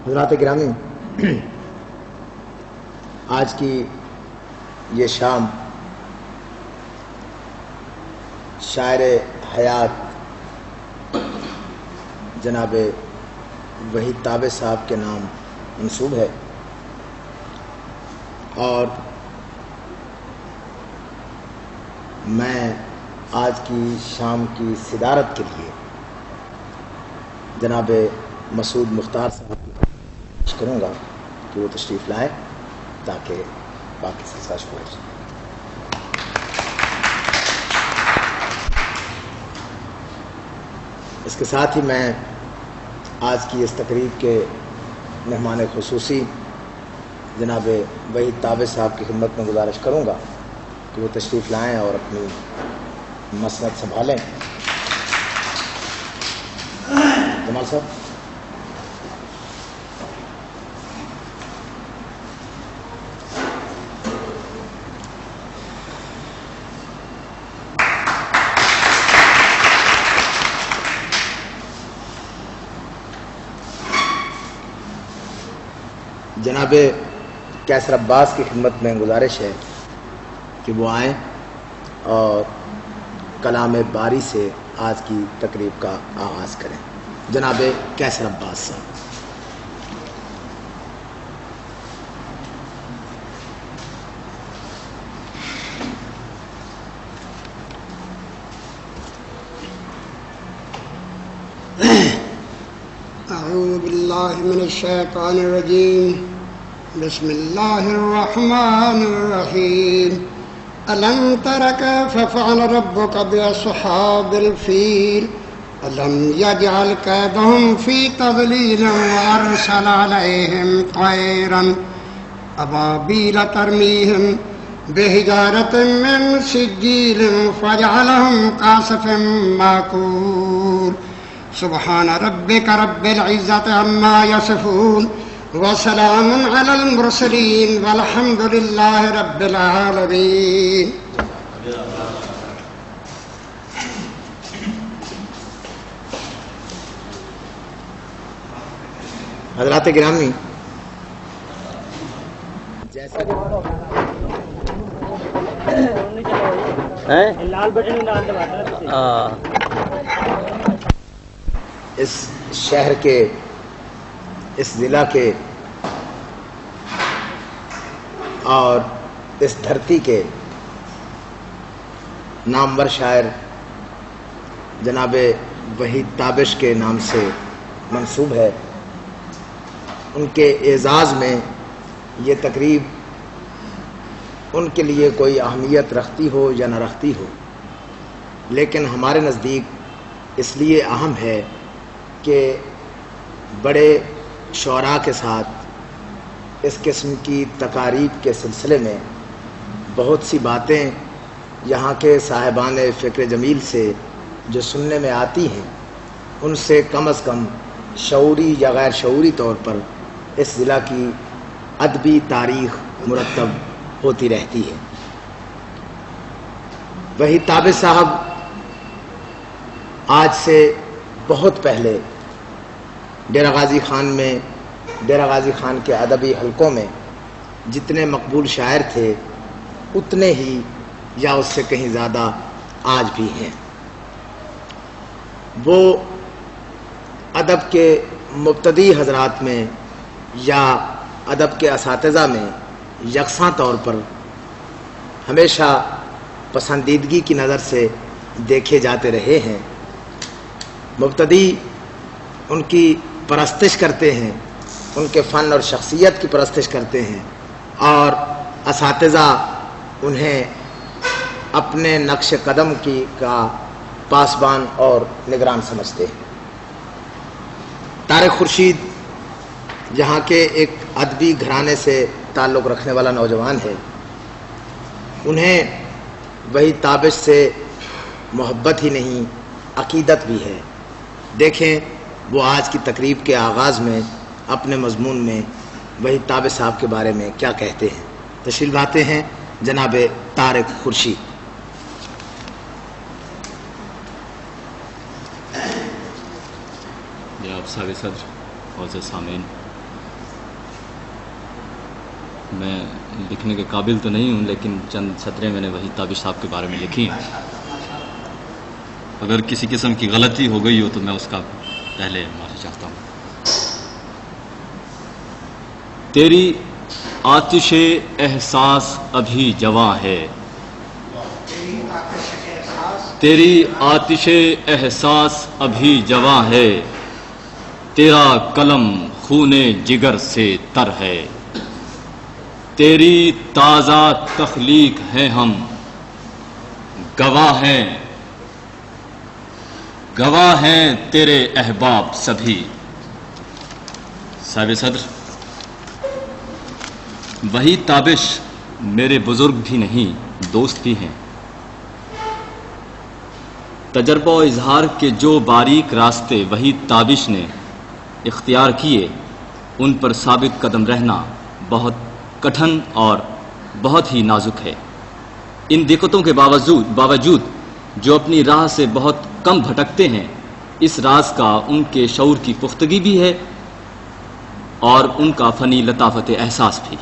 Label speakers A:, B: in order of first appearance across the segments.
A: حضرات گرامی، آج کی یہ شام شاعر حیات جناب وحید تابع صاحب کے نام منسوب ہے، اور میں آج کی شام کی صدارت کے لیے جناب مسعود مختار صاحب کی کوشش کروں گا کہ وہ تشریف لائیں تاکہ باقی سلسلہ شروع ہو جائے۔ اس کے ساتھ ہی میں آج کی اس تقریب کے مہمان خصوصی جناب وحید تابع صاحب کی خدمت میں گزارش کروں گا کہ وہ تشریف لائیں اور اپنی مسند سنبھالیں۔ جمال صاحب، جناب کیسر عباس کی خدمت میں گزارش ہے کہ وہ آئیں اور کلام باری سے آج کی تقریب کا آغاز کریں۔ جناب کیسر عباس صاحب۔
B: اعوذ باللہ من الشیطان الرجیم، بسم اللہ الرحمن الرحیم۔ ألم تر كيف فعل ربك بأصحاب الفيل ألم يجعل كيدهم في تضليل وأرسل عليهم طيرا أبابيل ترميهم بحجارة من سجيل فجعلهم كعصف مأكول سبحان ربك رب العزة عما يصفون وسلام على المرسلين والحمد لله رب العالمين۔
A: حضرات گرامی، جیسا اس شہر کے، اس ضلع کے اور اس دھرتی کے نامور شاعر جناب وحید تابع کے نام سے منسوب ہے، ان کے اعزاز میں یہ تقریب ان کے لیے کوئی اہمیت رکھتی ہو یا نہ رکھتی ہو، لیکن ہمارے نزدیک اس لیے اہم ہے کہ بڑے شعراء کے ساتھ اس قسم کی تقاریب کے سلسلے میں بہت سی باتیں یہاں کے صاحبان فکر جمیل سے جو سننے میں آتی ہیں، ان سے کم از کم شعوری یا غیر شعوری طور پر اس ضلع کی ادبی تاریخ مرتب ہوتی رہتی ہے۔ وحید تابع صاحب آج سے بہت پہلے ڈیرہ غازی خان میں، ڈیرہ غازی خان کے ادبی حلقوں میں جتنے مقبول شاعر تھے اتنے ہی یا اس سے کہیں زیادہ آج بھی ہیں۔ وہ ادب کے مبتدی حضرات میں یا ادب کے اساتذہ میں یکساں طور پر ہمیشہ پسندیدگی کی نظر سے دیکھے جاتے رہے ہیں۔ مبتدی ان کی پرستش کرتے ہیں، ان کے فن اور شخصیت کی پرستش کرتے ہیں، اور اساتذہ انہیں اپنے نقش قدم کا پاسبان اور نگران سمجھتے ہیں۔ طارق خورشید یہاں کے ایک ادبی گھرانے سے تعلق رکھنے والا نوجوان ہے، انہیں وحید تابع سے محبت ہی نہیں عقیدت بھی ہے۔ دیکھیں وہ آج کی تقریب کے آغاز میں اپنے مضمون میں وحید تابع صاحب کے بارے میں کیا کہتے ہیں۔ تشریف لاتے ہیں جناب طارق خورشید۔
C: جناب صاحب صدر، معزز سامعین، میں لکھنے کے قابل تو نہیں ہوں، لیکن چند سطریں میں نے وحید تابش صاحب کے بارے میں لکھی ہیں. اگر کسی قسم کی غلطی ہو گئی ہو تو میں اس کا پہلے معافی چاہتا ہوں. تیری آتش احساس ابھی جواں ہے، تیری آتش احساس ابھی جواں ہے، تیرا قلم خون جگر سے تر ہے، تیری تازہ تخلیق ہے ہم گواہ ہیں، گواہ ہیں تیرے احباب سبھی. صاحب صدر وحید تابش میرے بزرگ بھی نہیں، دوست بھی ہیں. تجربہ و اظہار کے جو باریک راستے وحید تابش نے اختیار کیے، ان پر ثابت قدم رہنا بہت کٹھن اور بہت ہی نازک ہے. ان دقتوں کے باوجود جو اپنی راہ سے بہت کم بھٹکتے ہیں، اس راز کا ان کے شعور کی پختگی بھی ہے اور ان کا فنی لطافت احساس بھی.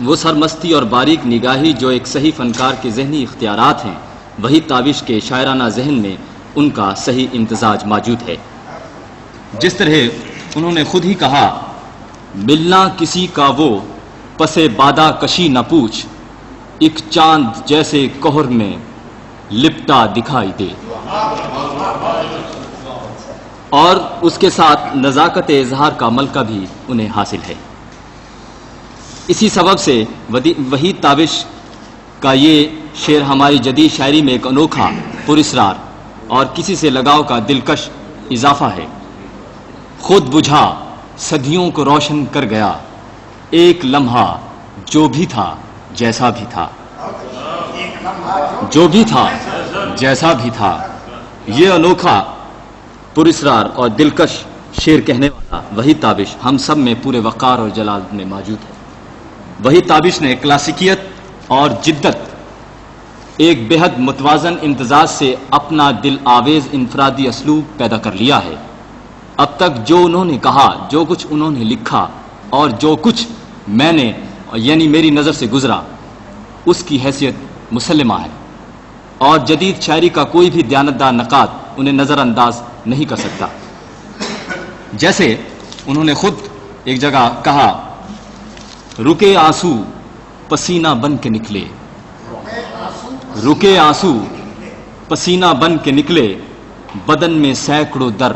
C: وہ سرمستی اور باریک نگاہی جو ایک صحیح فنکار کے ذہنی اختیارات ہیں، وحید تابش کے شاعرانہ ذہن میں ان کا صحیح امتزاج موجود ہے. جس طرح انہوں نے خود ہی کہا، ملنا کسی کا وہ پسے بادہ کشی نہ پوچھ، ایک چاند جیسے کوہر میں لپٹا دکھائی دے. اور اس کے ساتھ نزاکت اظہار کا ملکہ بھی انہیں حاصل ہے. اسی سبب سے وحید تابش کا یہ شعر ہماری جدید شاعری میں ایک انوکھا، پراسرار اور کسی سے لگاؤ کا دلکش اضافہ ہے. خود بجھا صدیوں کو روشن کر گیا، ایک لمحہ جو بھی تھا جیسا بھی تھا، جو بھی تھا جیسا بھی تھا. یہ انوکھا، پراسرار اور دلکش شعر کہنے والا وحید تابش ہم سب میں پورے وقار اور جلال میں موجود ہے. وحید تابش نے کلاسیکیت اور جدت، ایک بہت متوازن امتزاج سے اپنا دل آویز انفرادی اسلوب پیدا کر لیا ہے. اب تک جو انہوں نے کہا، جو کچھ انہوں نے لکھا اور جو کچھ میں نے یعنی میری نظر سے گزرا، اس کی حیثیت مسلمہ ہے اور جدید شاعری کا کوئی بھی دیانتدار نقاد انہیں نظر انداز نہیں کر سکتا. جیسے انہوں نے خود ایک جگہ کہا، رکے آنسو پسینہ بن کے نکلے، رکے آنسو پسینہ بن کے نکلے، بدن میں سینکڑوں در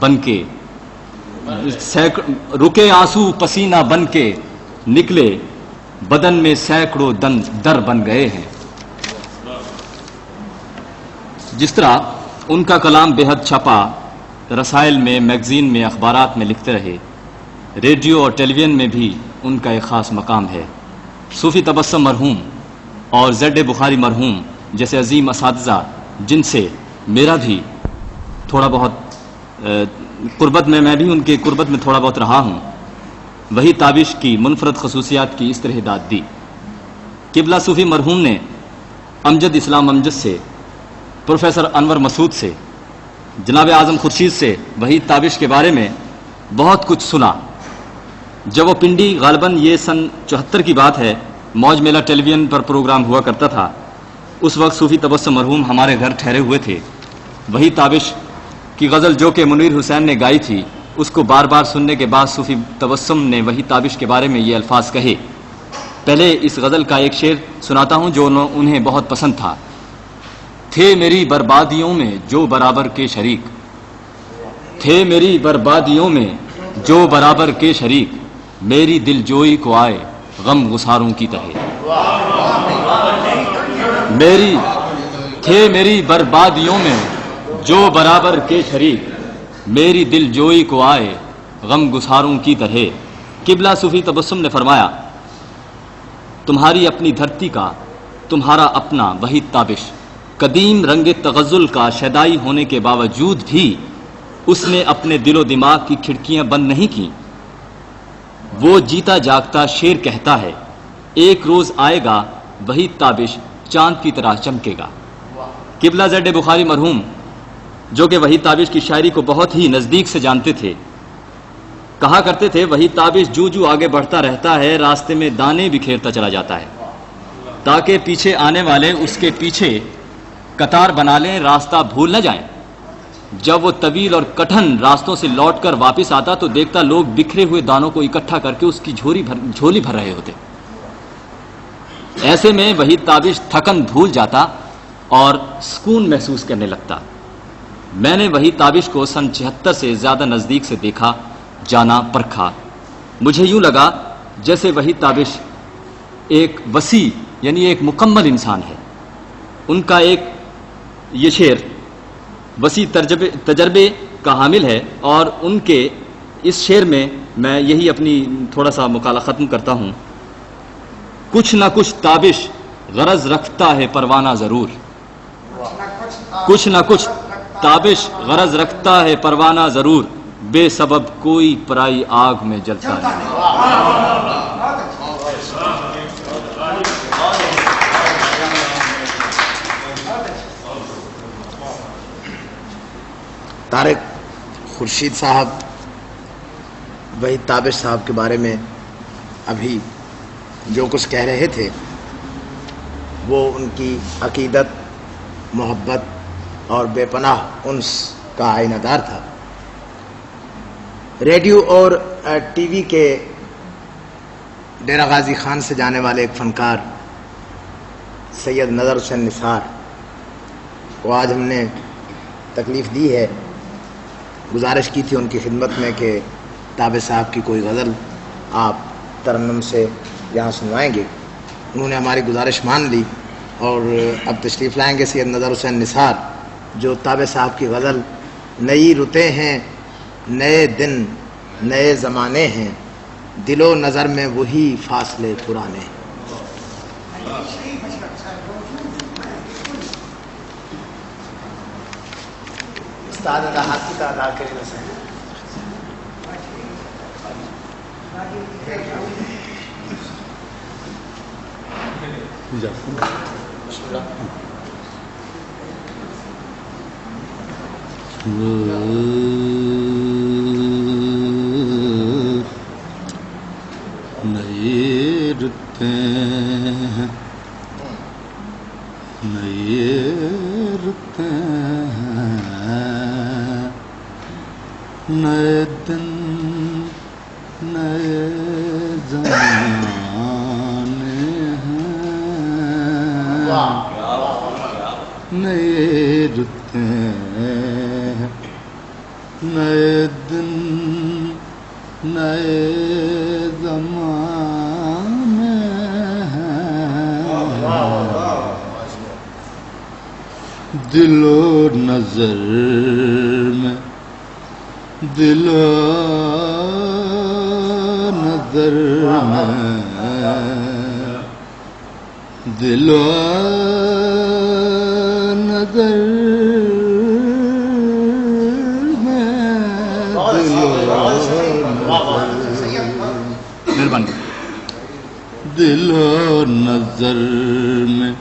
C: بن کے، رکے آنسو پسینہ بن کے نکلے، بدن میں سینکڑوں در بن گئے ہیں. جس طرح ان کا کلام بے حد چھپا، رسائل میں، میگزین میں، اخبارات میں لکھتے رہے، ریڈیو اور ٹیلی ویژن میں بھی ان کا ایک خاص مقام ہے. صوفی تبسم مرحوم اور زیڈ بخاری مرحوم جیسے عظیم اساتذہ، جن سے میرا بھی تھوڑا بہت قربت میں بھی ان کے قربت میں تھوڑا بہت رہا ہوں، وحید تابش کی منفرد خصوصیات کی اس طرح داد دی. قبلہ صوفی مرحوم نے امجد اسلام امجد سے، پروفیسر انور مسعود سے، جناب اعظم خورشید سے وحید تابش کے بارے میں بہت کچھ سنا. جب وہ پنڈی، غالباً یہ سن 74 کی بات ہے، موج میلہ ٹیلی ویژن پر پروگرام ہوا کرتا تھا، اس وقت صوفی تبسم مرحوم ہمارے گھر ٹھہرے ہوئے تھے. وحید تابش کی غزل جو کہ منیر حسین نے گائی تھی، اس کو بار بار سننے کے بعد صوفی تبسم نے وحید تابش کے بارے میں یہ الفاظ کہے. پہلے اس غزل کا ایک شعر سناتا ہوں جو انہیں بہت پسند تھا. تھے میری بربادیوں میں جو برابر کے شریک، تھے میری بربادیوں میں جو برابر کے شریک، میری دل جوئی کو آئے غم گساروں کی طرح. تھے میری بربادیوں میں جو برابر کے شریک، میری دل جوئی کو آئے غم گساروں کی طرح. قبلہ صوفی تبسم نے فرمایا، تمہاری اپنی دھرتی کا، تمہارا اپنا وحید تابش، قدیم رنگ تغزل کا شیدائی ہونے کے باوجود بھی اس نے اپنے دل و دماغ کی کھڑکیاں بند نہیں کی. وہ جیتا جاگتا شعر کہتا ہے، ایک روز آئے گا وحید تابش چاند کی طرح چمکے گا. قبلہ زیڈ بخاری مرحوم جو کہ وحید تابش کی شاعری کو بہت ہی نزدیک سے جانتے تھے، کہا کرتے تھے وہی تابش جو جو آگے بڑھتا رہتا ہے راستے میں دانے بکھیرتا چلا جاتا ہے تاکہ پیچھے آنے والے اس کے پیچھے قطار بنا لیں، راستہ بھول نہ جائیں۔ جب وہ طویل اور کٹھن راستوں سے لوٹ کر واپس آتا تو دیکھتا لوگ بکھرے ہوئے دانوں کو اکٹھا کر کے اس کی جھولی بھر رہے ہوتے۔ ایسے میں وہی تابش تھکن بھول جاتا اور سکون محسوس کرنے لگتا۔ میں نے وہی تابش کو سن 76 سے زیادہ نزدیک سے دیکھا، جانا، پرکھا۔ مجھے یوں لگا جیسے وہی تابش ایک وسیع یعنی ایک مکمل انسان ہے۔ ان کا ایک یہ شعر وسیع تجربے کا حامل ہے، اور ان کے اس شعر میں یہی اپنی تھوڑا سا مقالہ ختم کرتا ہوں۔ کچھ نہ کچھ تابش غرض رکھتا ہے پروانہ ضرور، کچھ نہ کچھ تابش غرض رکھتا ہے پروانہ ضرور، بے سبب کوئی پرائی آگ میں جلتا نہیں۔
A: طارق خورشید صاحب وحید تابش صاحب کے بارے میں ابھی جو کچھ کہہ رہے تھے وہ ان کی عقیدت، محبت اور بے پناہ انس کا آئینہ دار تھا۔ ریڈیو اور ٹی وی کے ڈیرہ غازی خان سے جانے والے ایک فنکار سید نظر حسین نثار کو آج ہم نے تکلیف دی ہے۔ گزارش کی تھی ان کی خدمت میں کہ تابش صاحب کی کوئی غزل آپ ترنم سے یہاں سنوائیں گے۔ انہوں نے ہماری گزارش مان لی اور اب تشریف لائیں گے سید نظر حسین نثار، جو تابش صاحب کی غزل نئی رتیں ہیں، نئے دن نئے زمانے ہیں، دل و نظر میں وہی فاصلے پرانے۔ استاد ہاتھ کی تعداد کے لیے
D: نئی رتیں ہیں، نئی رتیں ہیں، نئے دن نئے زمانے ہیں، نئے رتیں ہیں، نئے دن نئے زمانے ہیں، دل و نظر میں، دل و نظر میں، دل و نظر
C: مہربانی۔
D: دل و نظر میں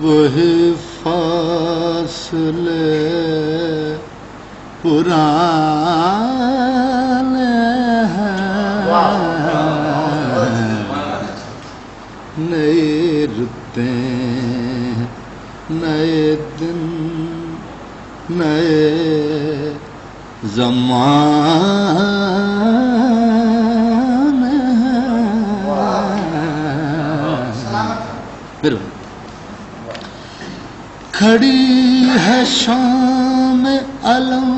D: وہی فاصلے پرانے ہیں، نئے رتیں نئے دن نئے زمانے ہیں۔ کھڑی ہے شام علم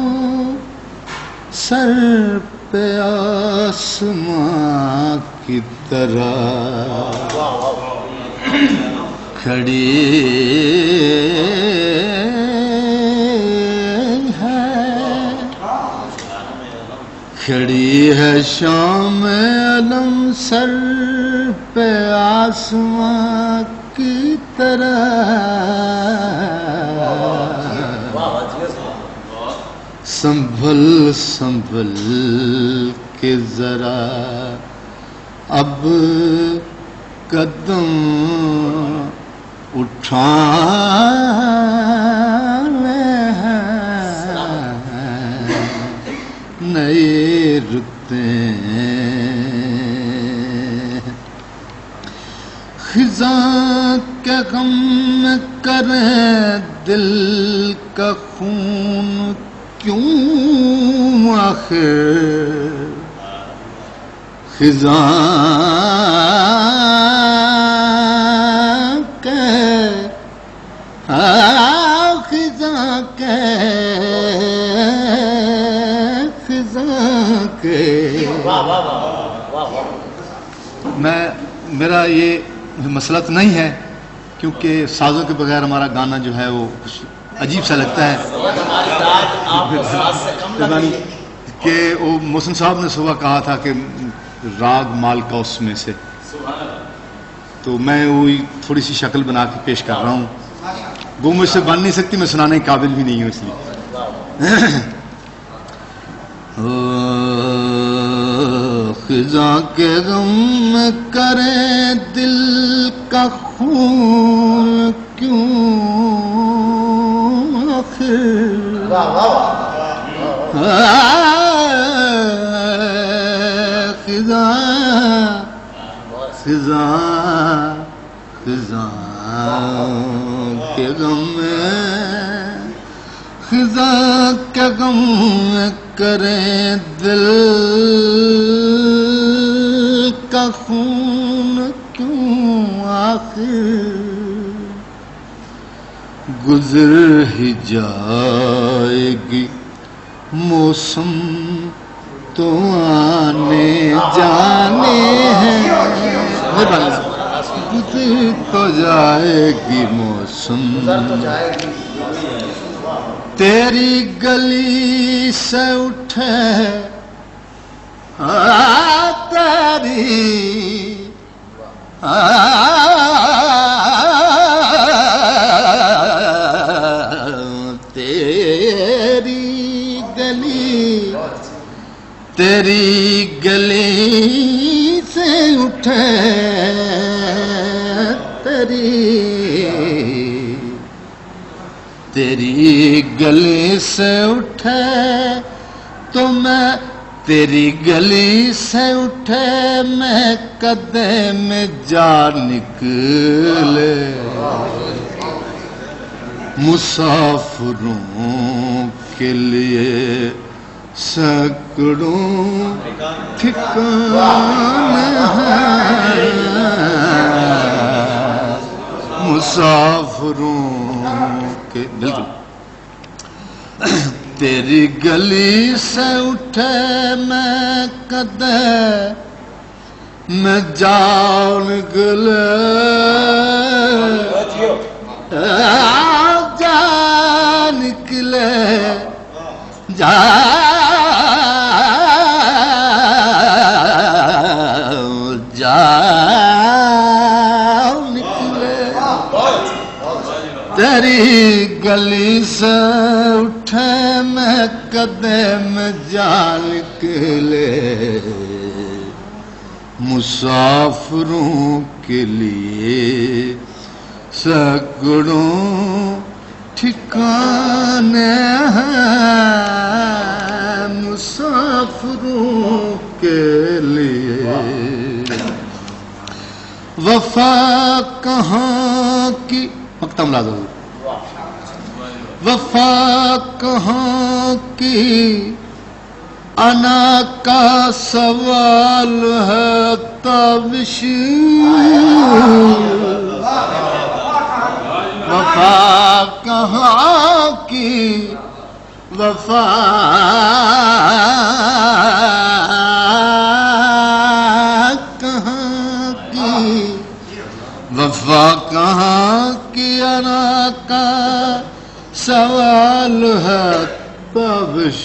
D: سر پہ آسماں کی طرح، کھڑی ہے شام علم سر پہ آسماں کی طرح، سنبھل سنبھل کے ذرا اب قدم اٹھانے ہیں، نئے رتیں خزاں کے غم میں کرے دل کا خون کیوں آخر خزاں کے خزاں کے میرا یہ مسئلہ تو نہیں ہے کیونکہ سازوں کے بغیر ہمارا گانا جو ہے وہ کچھ عجیب سا لگتا ہے کہ وہ محسن صاحب نے صبح کہا تھا کہ راگ مالکوس میں سے، تو میں وہی تھوڑی سی شکل بنا کے پیش کر رہا ہوں. وہ مجھ سے بن نہیں سکتی، میں سنانے کے قابل بھی نہیں ہوں، اس لیے خزاں کے غم میں کرے دل کا خون کیوں آخر خزاں کے غم میں کرے دل کا خون کیوں آخر گزر ہی جائے گی موسم تو آنے جانے ہیں، گزر تو جائے گی موسم تیری گلی سے اٹھے تیری گلی سے اٹھے تیری گلی سے اٹھے تو میں تیری گلی سے اٹھے میں قدے میں جا نکلے مسافروں کے لیے سینکڑوں ٹھکانے ہیں، مسافروں کے بالکل تیری گلی سے اٹھے میں قدے میں جا نکلے جا نکلے تیری گلی سے اٹھے میں قدے میں جا نکلے مسافروں کے لیے سینکڑوں ٹھکانے ہیں، مسافروں کے لیے وفا کہاں کی مقتم لازم وفا کہاں کی انا کا سوال ہے تابش وفا کہاں کی وفا کہاں کی وفا کہاں کی انا کا سوال ہے تابش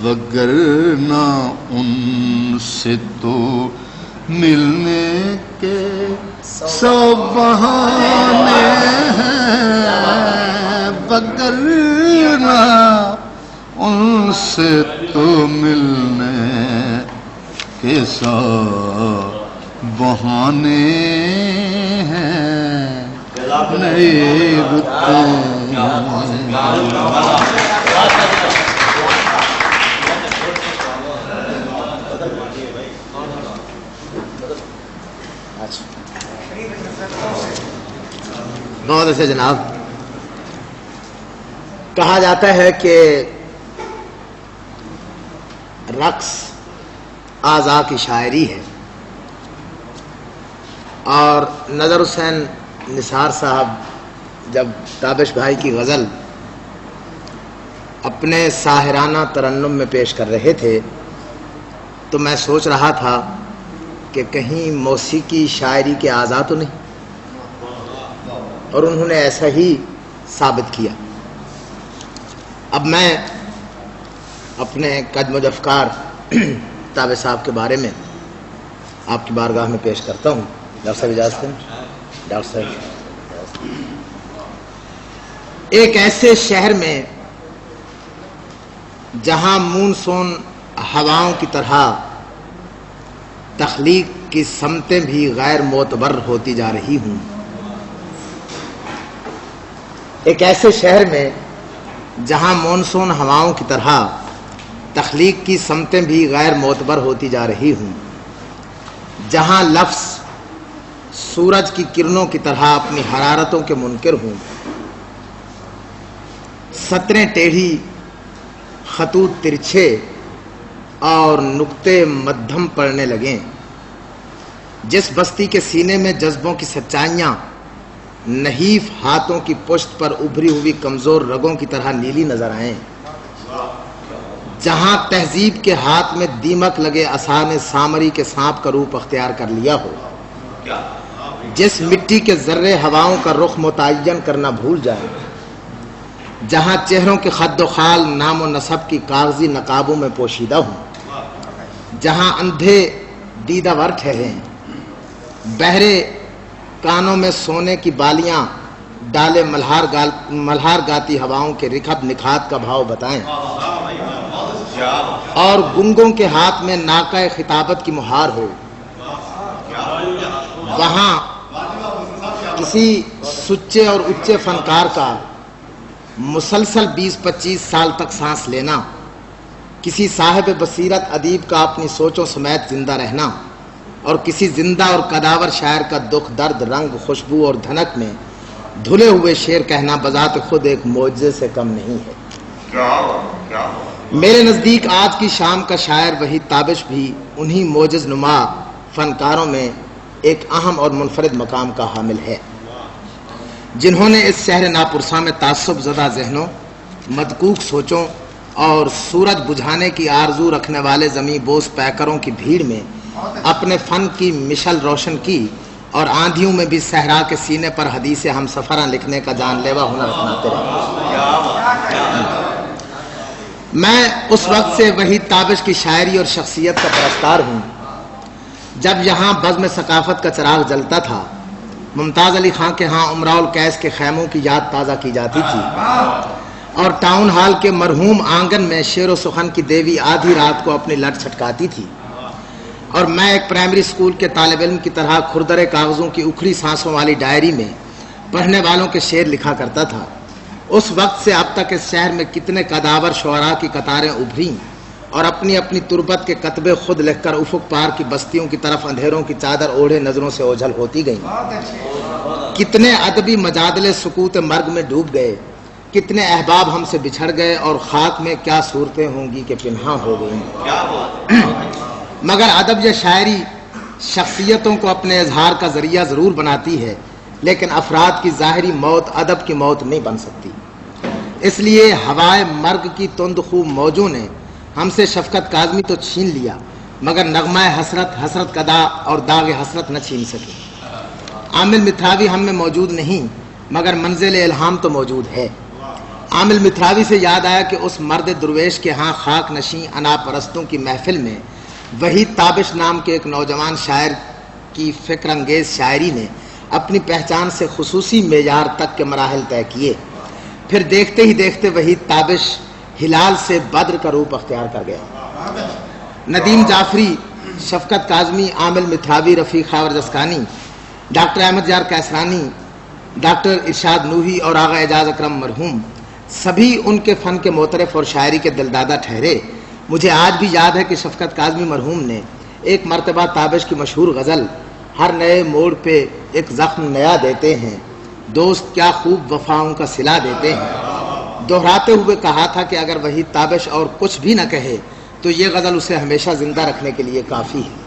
D: وگرنہ ان سے تو ملنے کے سو بہانے ہیں، وگرنہ ان سے تو ملنے کے سو بہانے ہیں، نہیں رکتے
A: بہت اچھا جناب. کہا جاتا ہے کہ رقص اعضاء کی شاعری ہے، اور نظر حسین نثار صاحب جب تابش بھائی کی غزل اپنے ساحرانہ ترنم میں پیش کر رہے تھے تو میں سوچ رہا تھا کہ کہیں موسیقی شاعری کے اعضاء تو نہیں، اور انہوں نے ایسا ہی ثابت کیا. اب میں اپنے کجمج افکار تابع صاحب کے بارے میں آپ کی بارگاہ میں پیش کرتا ہوں. ڈاکٹر صاحب اجازت ہیں؟ ڈاکٹر صاحب، ایک ایسے شہر میں جہاں مونسون ہواؤں کی طرح تخلیق کی سمتیں بھی غیر معتبر ہوتی جا رہی ہوں. ایک ایسے شہر میں جہاں مونسون ہواؤں کی طرح تخلیق کی سمتیں بھی غیر معتبر ہوتی جا رہی ہوں، جہاں لفظ سورج کی کرنوں کی طرح اپنی حرارتوں کے منکر ہوں، سطریں ٹیڑھی، خطوط ترچھے اور نقطے مدھم پڑنے لگیں. جس بستی کے سینے میں جذبوں کی سچائیاں نحیف ہاتھوں کی پشت پر ابھری ہوئی کمزور رگوں کی طرح نیلی نظر آئیں، جہاں تہذیب کے ہاتھ میں دیمک لگے عصا نے سامری کے سانپ کا روپ اختیار کر لیا ہو، جس مٹی کے ذرے ہواؤں کا رخ متعین کرنا بھول جائیں، جہاں چہروں کے خد و خال نام و نسب کی کاغذی نقابوں میں پوشیدہ ہوں، جہاں اندھے دیدہ ور ٹھہریں، بہرے کانوں میں سونے کی بالیاں ڈالے ملہار گاتی ہواؤں کے رکھب نکھات کا بھاؤ بتائیں، اور گنگوں کے ہاتھ میں ناکہ خطابت کی مہار ہو. وہاں کسی سچے اور اچے فنکار کا مسلسل 20-25 سال تک سانس لینا، کسی صاحب بصیرت ادیب کا اپنی سوچوں سمیت زندہ رہنا، اور کسی زندہ اور قداور شاعر کا دکھ درد رنگ خوشبو اور دھنک میں دھلے ہوئے شعر کہنا بذات خود ایک معجزے سے کم نہیں ہے. میرے نزدیک آج کی شام کا شاعر وحید تابش بھی انہی معجز نما فنکاروں میں ایک اہم اور منفرد مقام کا حامل ہے، جنہوں نے اس شہر ناپرساں میں تعصب زدہ ذہنوں، مدکوک سوچوں اور سورج بجھانے کی آرزو رکھنے والے زمیں بوس پیکروں کی بھیڑ میں اپنے فن کی مشل روشن کی، اور آندھیوں میں بھی صحرا کے سینے پر حدیث ہم سفراں لکھنے کا جان لیوا ہنر اپناتے رہے. میں اس وقت سے وحید تابش کی شاعری اور شخصیت کا پرستار ہوں جب یہاں بزم ثقافت کا چراغ جلتا تھا. ممتاز علی خان کے ہاں امراء القیس کے خیموں کی یاد تازہ کی جاتی تھی، اور ٹاؤن ہال کے مرحوم آنگن میں شعر و سخن کی دیوی آدھی رات کو اپنی لٹ چھٹکاتی تھی، اور میں ایک پرائمری اسکول کے طالب علم کی طرح کھردرے کاغذوں کی اکھڑی سانسوں والی ڈائری میں پڑھنے والوں کے شعر لکھا کرتا تھا. اس وقت سے اب تک اس شہر میں کتنے قداور شعراء کی قطاریں ابھریں اور اپنی اپنی تربت کے کتبے خود لکھ کر افق پار کی بستیوں کی طرف اندھیروں کی چادر اوڑھے نظروں سے اوجھل ہوتی گئیں. کتنے ادبی مجادلے سکوت مرگ میں ڈوب گئے، کتنے احباب ہم سے بچھڑ گئے، اور خاک میں کیا صورتیں ہوں گی کہ پنہاں ہو گئیں. مگر ادب یا شاعری شخصیتوں کو اپنے اظہار کا ذریعہ ضرور بناتی ہے، لیکن افراد کی ظاہری موت ادب کی موت نہیں بن سکتی. اس لیے ہوائے مرگ کی تند خو موجوں نے ہم سے شفقت کاظمی تو چھین لیا، مگر نغمہ حسرت قدا اور داغ حسرت نہ چھین سکے. عامل متراوی ہم میں موجود نہیں، مگر منزل الہام تو موجود ہے. عامل متراوی سے یاد آیا کہ اس مرد درویش کے ہاں خاک نشیں انا پرستوں کی محفل میں وحید تابش نام کے ایک نوجوان شاعر کی فکر انگیز شاعری نے اپنی پہچان سے خصوصی معیار تک کے مراحل طے کیے. پھر دیکھتے ہی دیکھتے وحید تابش ہلال سے بدر کا روپ اختیار کر گیا. ندیم جعفری، شفقت کاظمی، عامل متراوی، رفیق خاور جسکانی، ڈاکٹر احمد یار کیسرانی، ڈاکٹر ارشاد نوحی اور آغا اعجاز اکرم مرحوم، سبھی ان کے فن کے معترف اور شاعری کے دلدادہ ٹھہرے. مجھے آج بھی یاد ہے کہ شفقت کاظمی مرحوم نے ایک مرتبہ تابش کی مشہور غزل ہر نئے موڑ پہ ایک زخم نیا دیتے ہیں، دوست کیا خوب وفاؤں کا صلہ دیتے ہیں۔ دہراتے ہوئے کہا تھا کہ اگر وحید تابش اور کچھ بھی نہ کہے تو یہ غزل اسے ہمیشہ زندہ رکھنے کے لیے کافی ہے۔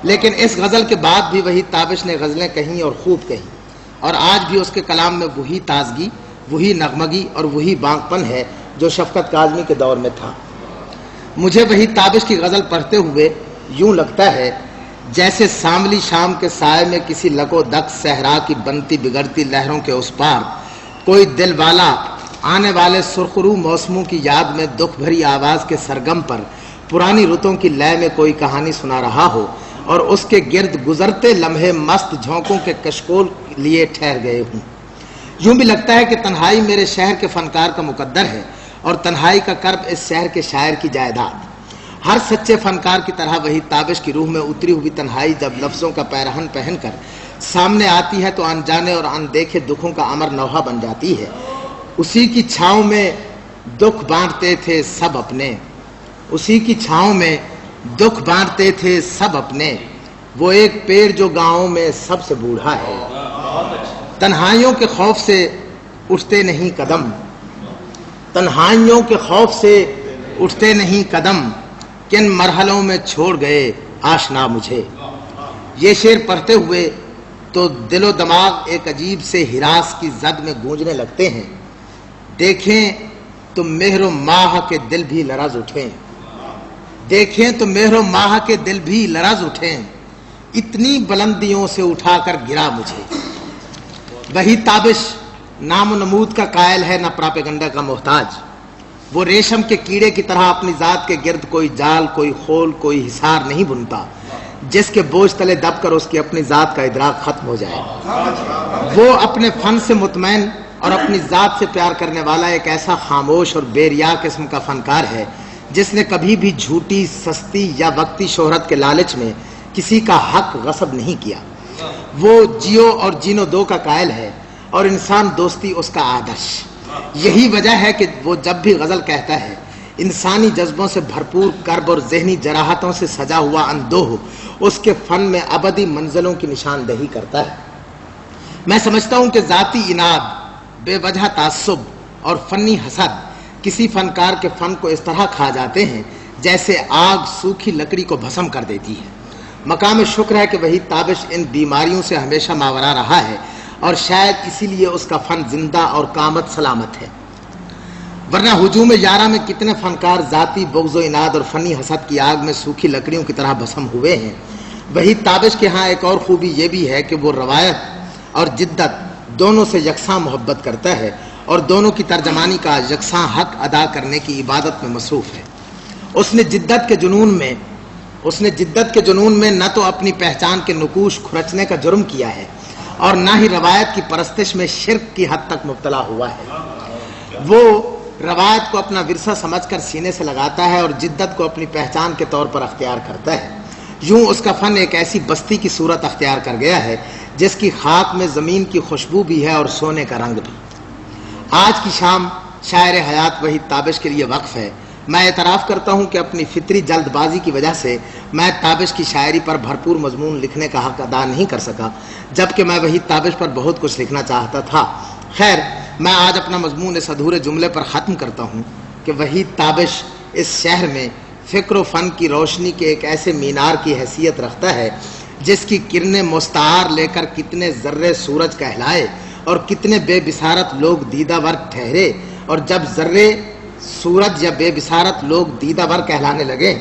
A: لیکن اس غزل کے بعد بھی وحید تابش نے غزلیں کہیں اور خوب کہیں، اور آج بھی اس کے کلام میں وہی تازگی، وہی نغمگی اور وہی بانک پن ہے جو شفقت کاظمی کے دور میں تھا۔ مجھے وحید تابش کی غزل پڑھتے ہوئے یوں لگتا ہے جیسے ساملی شام کے سائے میں کسی لکو دک صحرا کی بنتی بگڑتی لہروں کے اس پار کوئی دل والا آنے والے سرخرو موسموں کی یاد میں دکھ بھری آواز کے سرگم پر پرانی رتوں کی لے میں کوئی کہانی سنا رہا ہو، اور اس کے گرد گزرتے لمحے مست جھونکوں کے کشکول لیے ٹھہر گئے ہوں۔ یوں بھی لگتا ہے کہ تنہائی میرے شہر کے فنکار کا مقدر ہے، اور تنہائی کا کرب اس شہر کے شاعر کی جائیداد۔ ہر سچے فنکار کی طرح وحید تابش کی روح میں اتری ہوئی تنہائی جب لفظوں کا پیرہن پہن کر سامنے آتی ہے تو انجانے اور اندیکھے دکھوں کا امر نوحہ بن جاتی ہے۔ اسی کی چھاؤں میں دکھ بانٹتے تھے سب اپنے، اسی کی چھاؤں میں دکھ بانٹتے تھے سب اپنے، وہ ایک پیر جو گاؤں میں سب سے بوڑھا ہے۔ تنہائیوں کے خوف سے اٹھتے نہیں قدم، تنہائیوں کے خوف سے اٹھتے نہیں قدم، کن مرحلوں میں چھوڑ گئے آشنا مجھے۔ یہ شعر پڑھتے ہوئے تو دل و دماغ ایک عجیب سے ہراس کی زد میں گونجنے لگتے ہیں۔ دیکھیں تو مہر و ماہ کے دل بھی لرز اٹھیں، دیکھیں تو مہر و ماہ کے دل بھی لرز اٹھیں، اتنی بلندیوں سے اٹھا کر گرا مجھے۔ وحید تابش نام و نمود کا قائل ہے، نہ پراپیگنڈا کا محتاج۔ وہ ریشم کے کیڑے کی طرح اپنی ذات کے گرد کوئی جال، کوئی خول، کوئی حصار نہیں بنتا جس کے بوجھ تلے دب کر اس کی اپنی ذات کا ادراک ختم ہو جائے۔ وہ اپنے فن سے مطمئن اور اپنی ذات سے پیار کرنے والا ایک ایسا خاموش اور بے ریا قسم کا فنکار ہے جس نے کبھی بھی جھوٹی، سستی یا وقتی شہرت کے لالچ میں کسی کا حق غصب نہیں کیا۔ وہ جیو اور جینو دو کا قائل ہے اور انسان دوستی اس کا آدرش۔ یہی وجہ ہے کہ وہ جب بھی غزل کہتا ہے انسانی جذبوں سے بھرپور کرب اور ذہنی جراحتوں سے سجا ہوا اندوہ اس کے فن میں ابدی منزلوں کی نشاندہی کرتا ہے۔ میں سمجھتا ہوں کہ ذاتی اناد، بے وجہ تعصب اور فنی حسد کسی فنکار کے فن کو اس طرح کھا جاتے ہیں جیسے آگ سوکھی لکڑی کو بھسم کر دیتی ہے۔ مقام شکر ہے کہ وحید تابش ان بیماریوں سے ہمیشہ ماورا رہا ہے، اور شاید اسی لیے اس کا فن زندہ اور قامت سلامت ہے، ورنہ ہجوم یارہ میں کتنے فنکار ذاتی بغض و اناد اور فنی حسد کی آگ میں سوکھی لکڑیوں کی طرح بھسم ہوئے ہیں۔ وحید تابش کے ہاں ایک اور خوبی یہ بھی ہے کہ وہ روایت اور جدت دونوں سے یکساں محبت کرتا ہے اور دونوں کی ترجمانی کا یکساں حق ادا کرنے کی عبادت میں مصروف ہے۔ اس نے جدت کے جنون میں نہ تو اپنی پہچان کے نقوش کھرچنے کا جرم کیا ہے اور نہ ہی روایت کی پرستش میں شرک کی حد تک مبتلا ہوا ہے۔ وہ روایت کو اپنا ورثہ سمجھ کر سینے سے لگاتا ہے اور جدت کو اپنی پہچان کے طور پر اختیار کرتا ہے۔ یوں اس کا فن ایک ایسی بستی کی صورت اختیار کر گیا ہے جس کی خاک میں زمین کی خوشبو بھی ہے اور سونے کا رنگ بھی۔ آج کی شام شاعر حیات وحید تابش کے لیے وقف ہے۔ میں اعتراف کرتا ہوں کہ اپنی فطری جلد بازی کی وجہ سے میں تابش کی شاعری پر بھرپور مضمون لکھنے کا حق ادا نہیں کر سکا، جبکہ میں وحید تابش پر بہت کچھ لکھنا چاہتا تھا۔ خیر، میں آج اپنا مضمون اس ادھورے جملے پر ختم کرتا ہوں کہ وحید تابش اس شہر میں فکر و فن کی روشنی کے ایک ایسے مینار کی حیثیت رکھتا ہے جس کی کرنیں مستعار لے کر کتنے ذرے سورج کہلائے اور کتنے بے بصارت لوگ دیدہ ور ٹھہرے، اور جب ذرے سورج یا بے بصارت لوگ دیدہ ور کہلانے لگے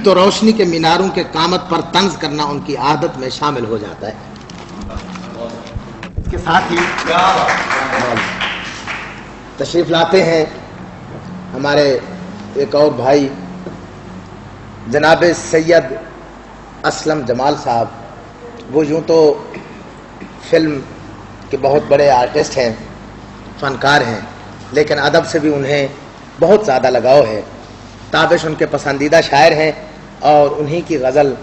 A: تو روشنی کے میناروں کے قامت پر طنز کرنا ان کی عادت میں شامل ہو جاتا ہے۔ اس کے ساتھ ہی تشریف لاتے ہیں ہمارے ایک اور بھائی جناب سید اسلم جمال صاحب۔ وہ یوں تو فلم کے بہت بڑے آرٹسٹ ہیں، فنکار ہیں، لیکن ادب سے بھی انہیں بہت زیادہ لگاؤ ہے۔ تابش ان کے پسندیدہ شاعر ہیں اور انہی کی غزل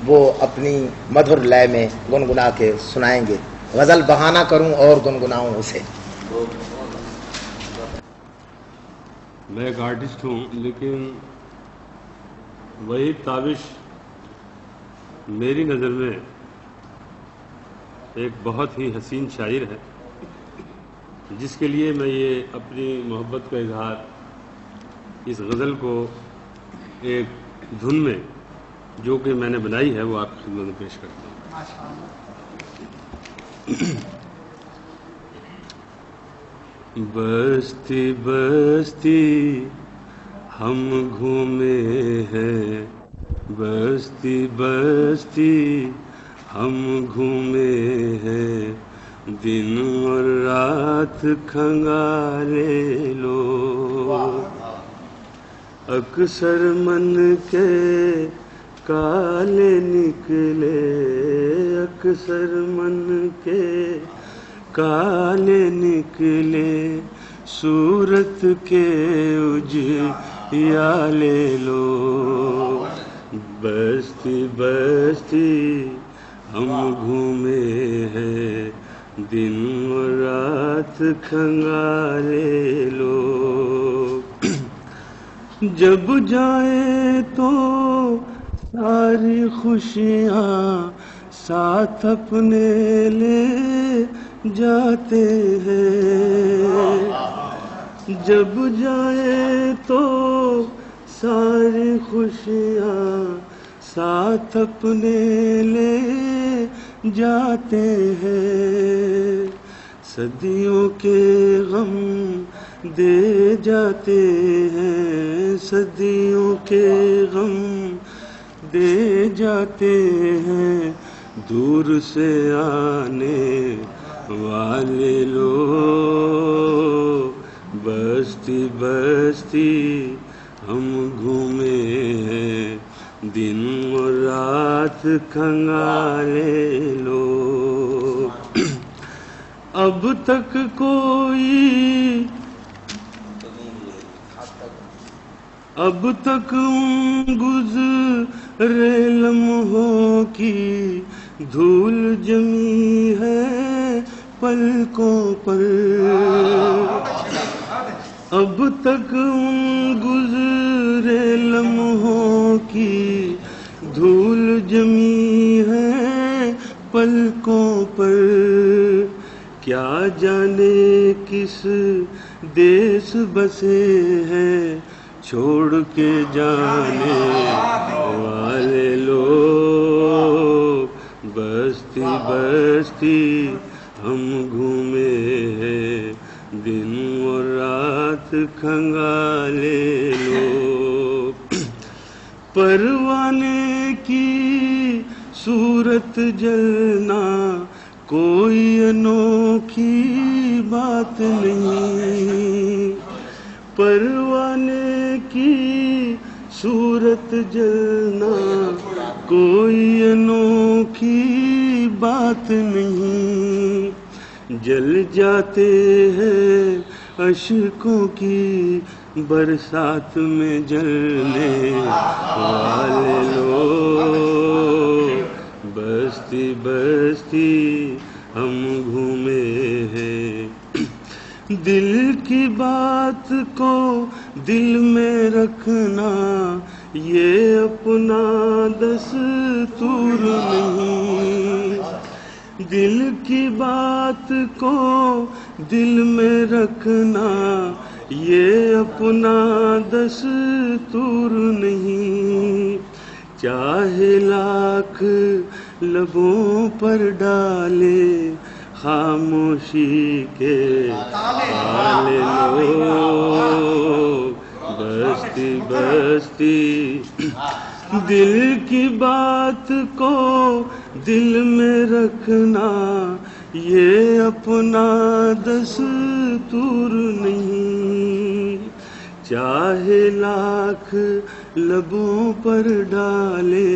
A: وہ اپنی مدھر لے میں گنگنا کے سنائیں گے۔ غزل بہانہ کروں اور گنگناؤں اسے۔
E: میں ایک آرٹسٹ ہوں، لیکن وحید تابش میری نظر میں ایک بہت ہی حسین شاعر ہے جس کے لیے میں یہ اپنی محبت کا اظہار اس غزل کو ایک دھن میں جو کہ میں نے بنائی ہے وہ آپ کی خدمت میں پیش کرتا ہوں۔ بستی بستی ہم گھومے ہیں، بستی بستی ہم گھومے ہیں، دن اور رات کھنگالے لو، اکثر من کے کالے نکلے، اکثر من کے کالے نکلے، صورت کے اجیالے لو، بستی بستی ہم گھومے ہیں، دن اور رات کھنگالے لو، جب جائے تو ساری خوشیاں ساتھ اپنے لے جاتے ہیں، جب جائے تو ساری خوشیاں ساتھ اپنے لے جاتے ہیں، صدیوں کے غم دے جاتے ہیں، صدیوں کے غم دے جاتے ہیں، دور سے آنے والے لوگ، بستی بستی ہم گھومے ہیں، دن اور رات کھنگالے لو، اب تک کوئی اب تک گزرے لمحوں کی دھول جمی ہے پلکوں پر، اب تک گزرے لمحوں کی دھول جمی ہے پلکوں پر، کیا جانے کس دیس بسے ہیں چھوڑ کے جانے والے لوگ، بستی بستی ہم گھومے ہیں، دن اور رات کھنگالے لو، پروانے کی صورت جلنا کوئی انوکھی بات نہیں، پروانے کی صورت جلنا کوئی انوکھی بات نہیں، جل جاتے ہیں اشکوں کی برسات میں جلنے والے لوگ، بستی بستی ہم گھومے ہیں، دل کی بات کو دل میں رکھنا یہ اپنا دستور نہیں، دل کی بات کو دل میں رکھنا یہ اپنا دستور نہیں، چاہے لاکھ لبوں پر ڈالے خاموشی کے تالے لو، بستی بستی دل کی بات کو دل میں رکھنا یہ اپنا دستور نہیں، چاہے لاکھ لبوں پر ڈالے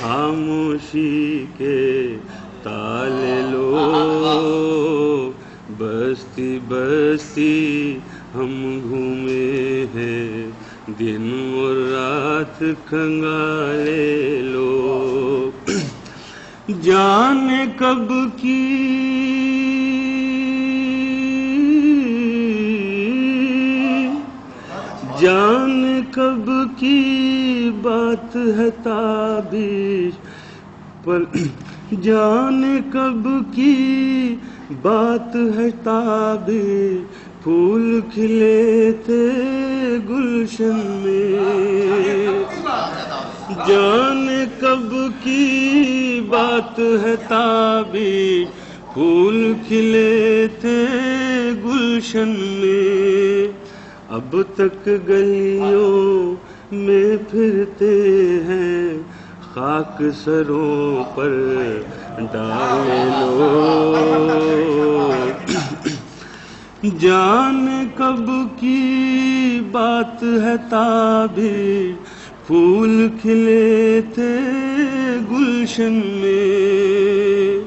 E: خاموشی کے تالے لو، بستی بستی ہم گھومے ہیں، دن اور رات کھنگالے لو، جانے کب کی جانے کب کی بات ہے تابش پر، جانے کب کی بات ہے تعبیر پھول کھلے تھے گلشن میں، جانے کب کی بات ہے تعبیر پھول کھلے تھے گلشن میں، اب تک گلیوں میں پھرتے ہیں خاک سروں پر ڈالے لو، جانے کب کی بات ہے تعبیر پھول کھلے تھے گلشن میں،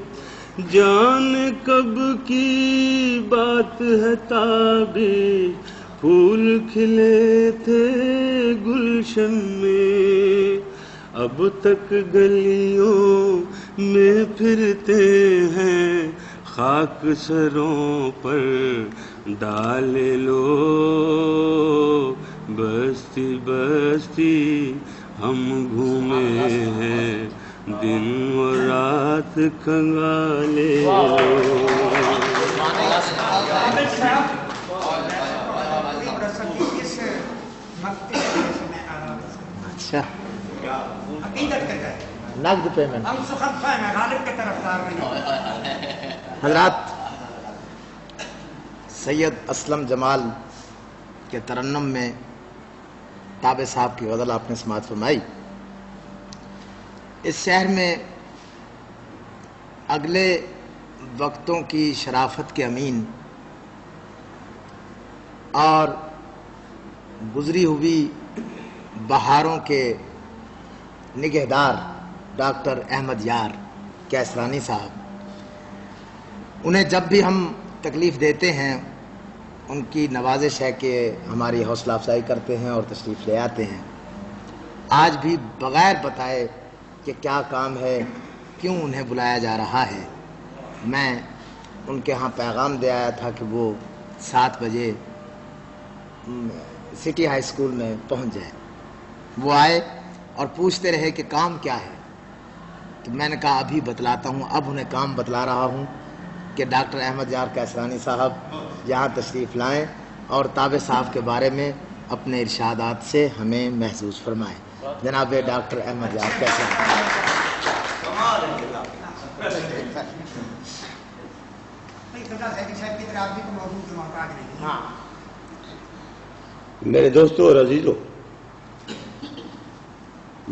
E: جانے کب کی بات ہے تعبیر پھول کھلے تھے گلشن میں، اب تک گلیوں میں پھرتے ہیں خاک سروں پر ڈالے لو، بستی بستی ہم گھومے ہیں دن و رات کھنگالے لو۔
A: اچھا نقد پیمنٹ حضرات، سید اسلم جمال کے ترنم میں تابع صاحب کی غزل آپ نے سماعت فرمائی۔ اس شہر میں اگلے وقتوں کی شرافت کے امین اور گزری ہوئی بہاروں کے نگہدار ڈاکٹر احمد یار کیسرانی صاحب، انہیں جب بھی ہم تکلیف دیتے ہیں ان کی نوازش ہے کہ ہماری حوصلہ افزائی کرتے ہیں اور تشریف لے آتے ہیں۔ آج بھی بغیر بتائے کہ کیا کام ہے، کیوں انہیں بلایا جا رہا ہے، میں ان کے ہاں پیغام دے آیا تھا کہ وہ 7 بجے سٹی ہائی اسکول میں پہنچ جائے۔ وہ آئے اور پوچھتے رہے کہ کام کیا ہے، تو میں نے کہا ابھی بتلاتا ہوں۔ اب انہیں کام بتلا رہا ہوں کہ ڈاکٹر احمد یار کیسرانی صاحب یہاں تشریف لائیں اور تابع صاحب کے بارے میں اپنے ارشادات سے ہمیں محظوظ فرمائیں۔ جناب ڈاکٹر احمد یار کیسرانی۔
F: میرے دوستوں اور عزیزوں،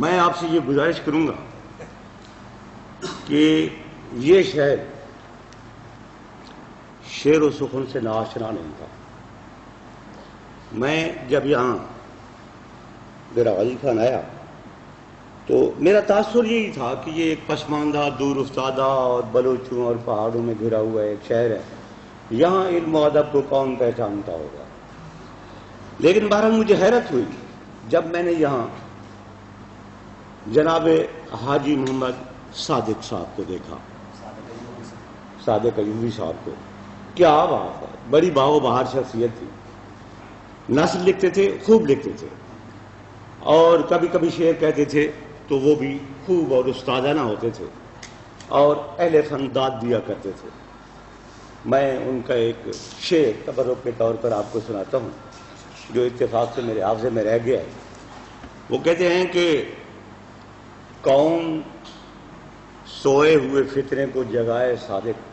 F: میں آپ سے یہ گزارش کروں گا کہ یہ شہر شعر و سخن سے ناآشنا نہیں تھا۔ میں جب یہاں میرا غازی خان آیا تو میرا تاثر یہی تھا کہ یہ ایک پسماندہ، دور افتادہ اور بلوچوں اور پہاڑوں میں گھرا ہوا ایک شہر ہے، یہاں علم و ادب کو کون پہچانتا ہوگا۔ لیکن بہرحال مجھے حیرت ہوئی جب میں نے یہاں جناب حاجی محمد صادق صاحب کو دیکھا، صادق ایوبی صاحب کو۔ کیا بات ہے، بڑی باغ و بہار شخصیت تھی، نثر لکھتے تھے، خوب لکھتے تھے، اور کبھی کبھی شعر کہتے تھے تو وہ بھی خوب اور استادانہ ہوتے تھے، اور اہل فن داد دیا کرتے تھے۔ میں ان کا ایک شعر تبرک کے طور پر آپ کو سناتا ہوں جو اتفاق سے میرے حافظے میں رہ گیا ہے۔ وہ کہتے ہیں کہ کون سوئے ہوئے فتنے کو جگائے صادق،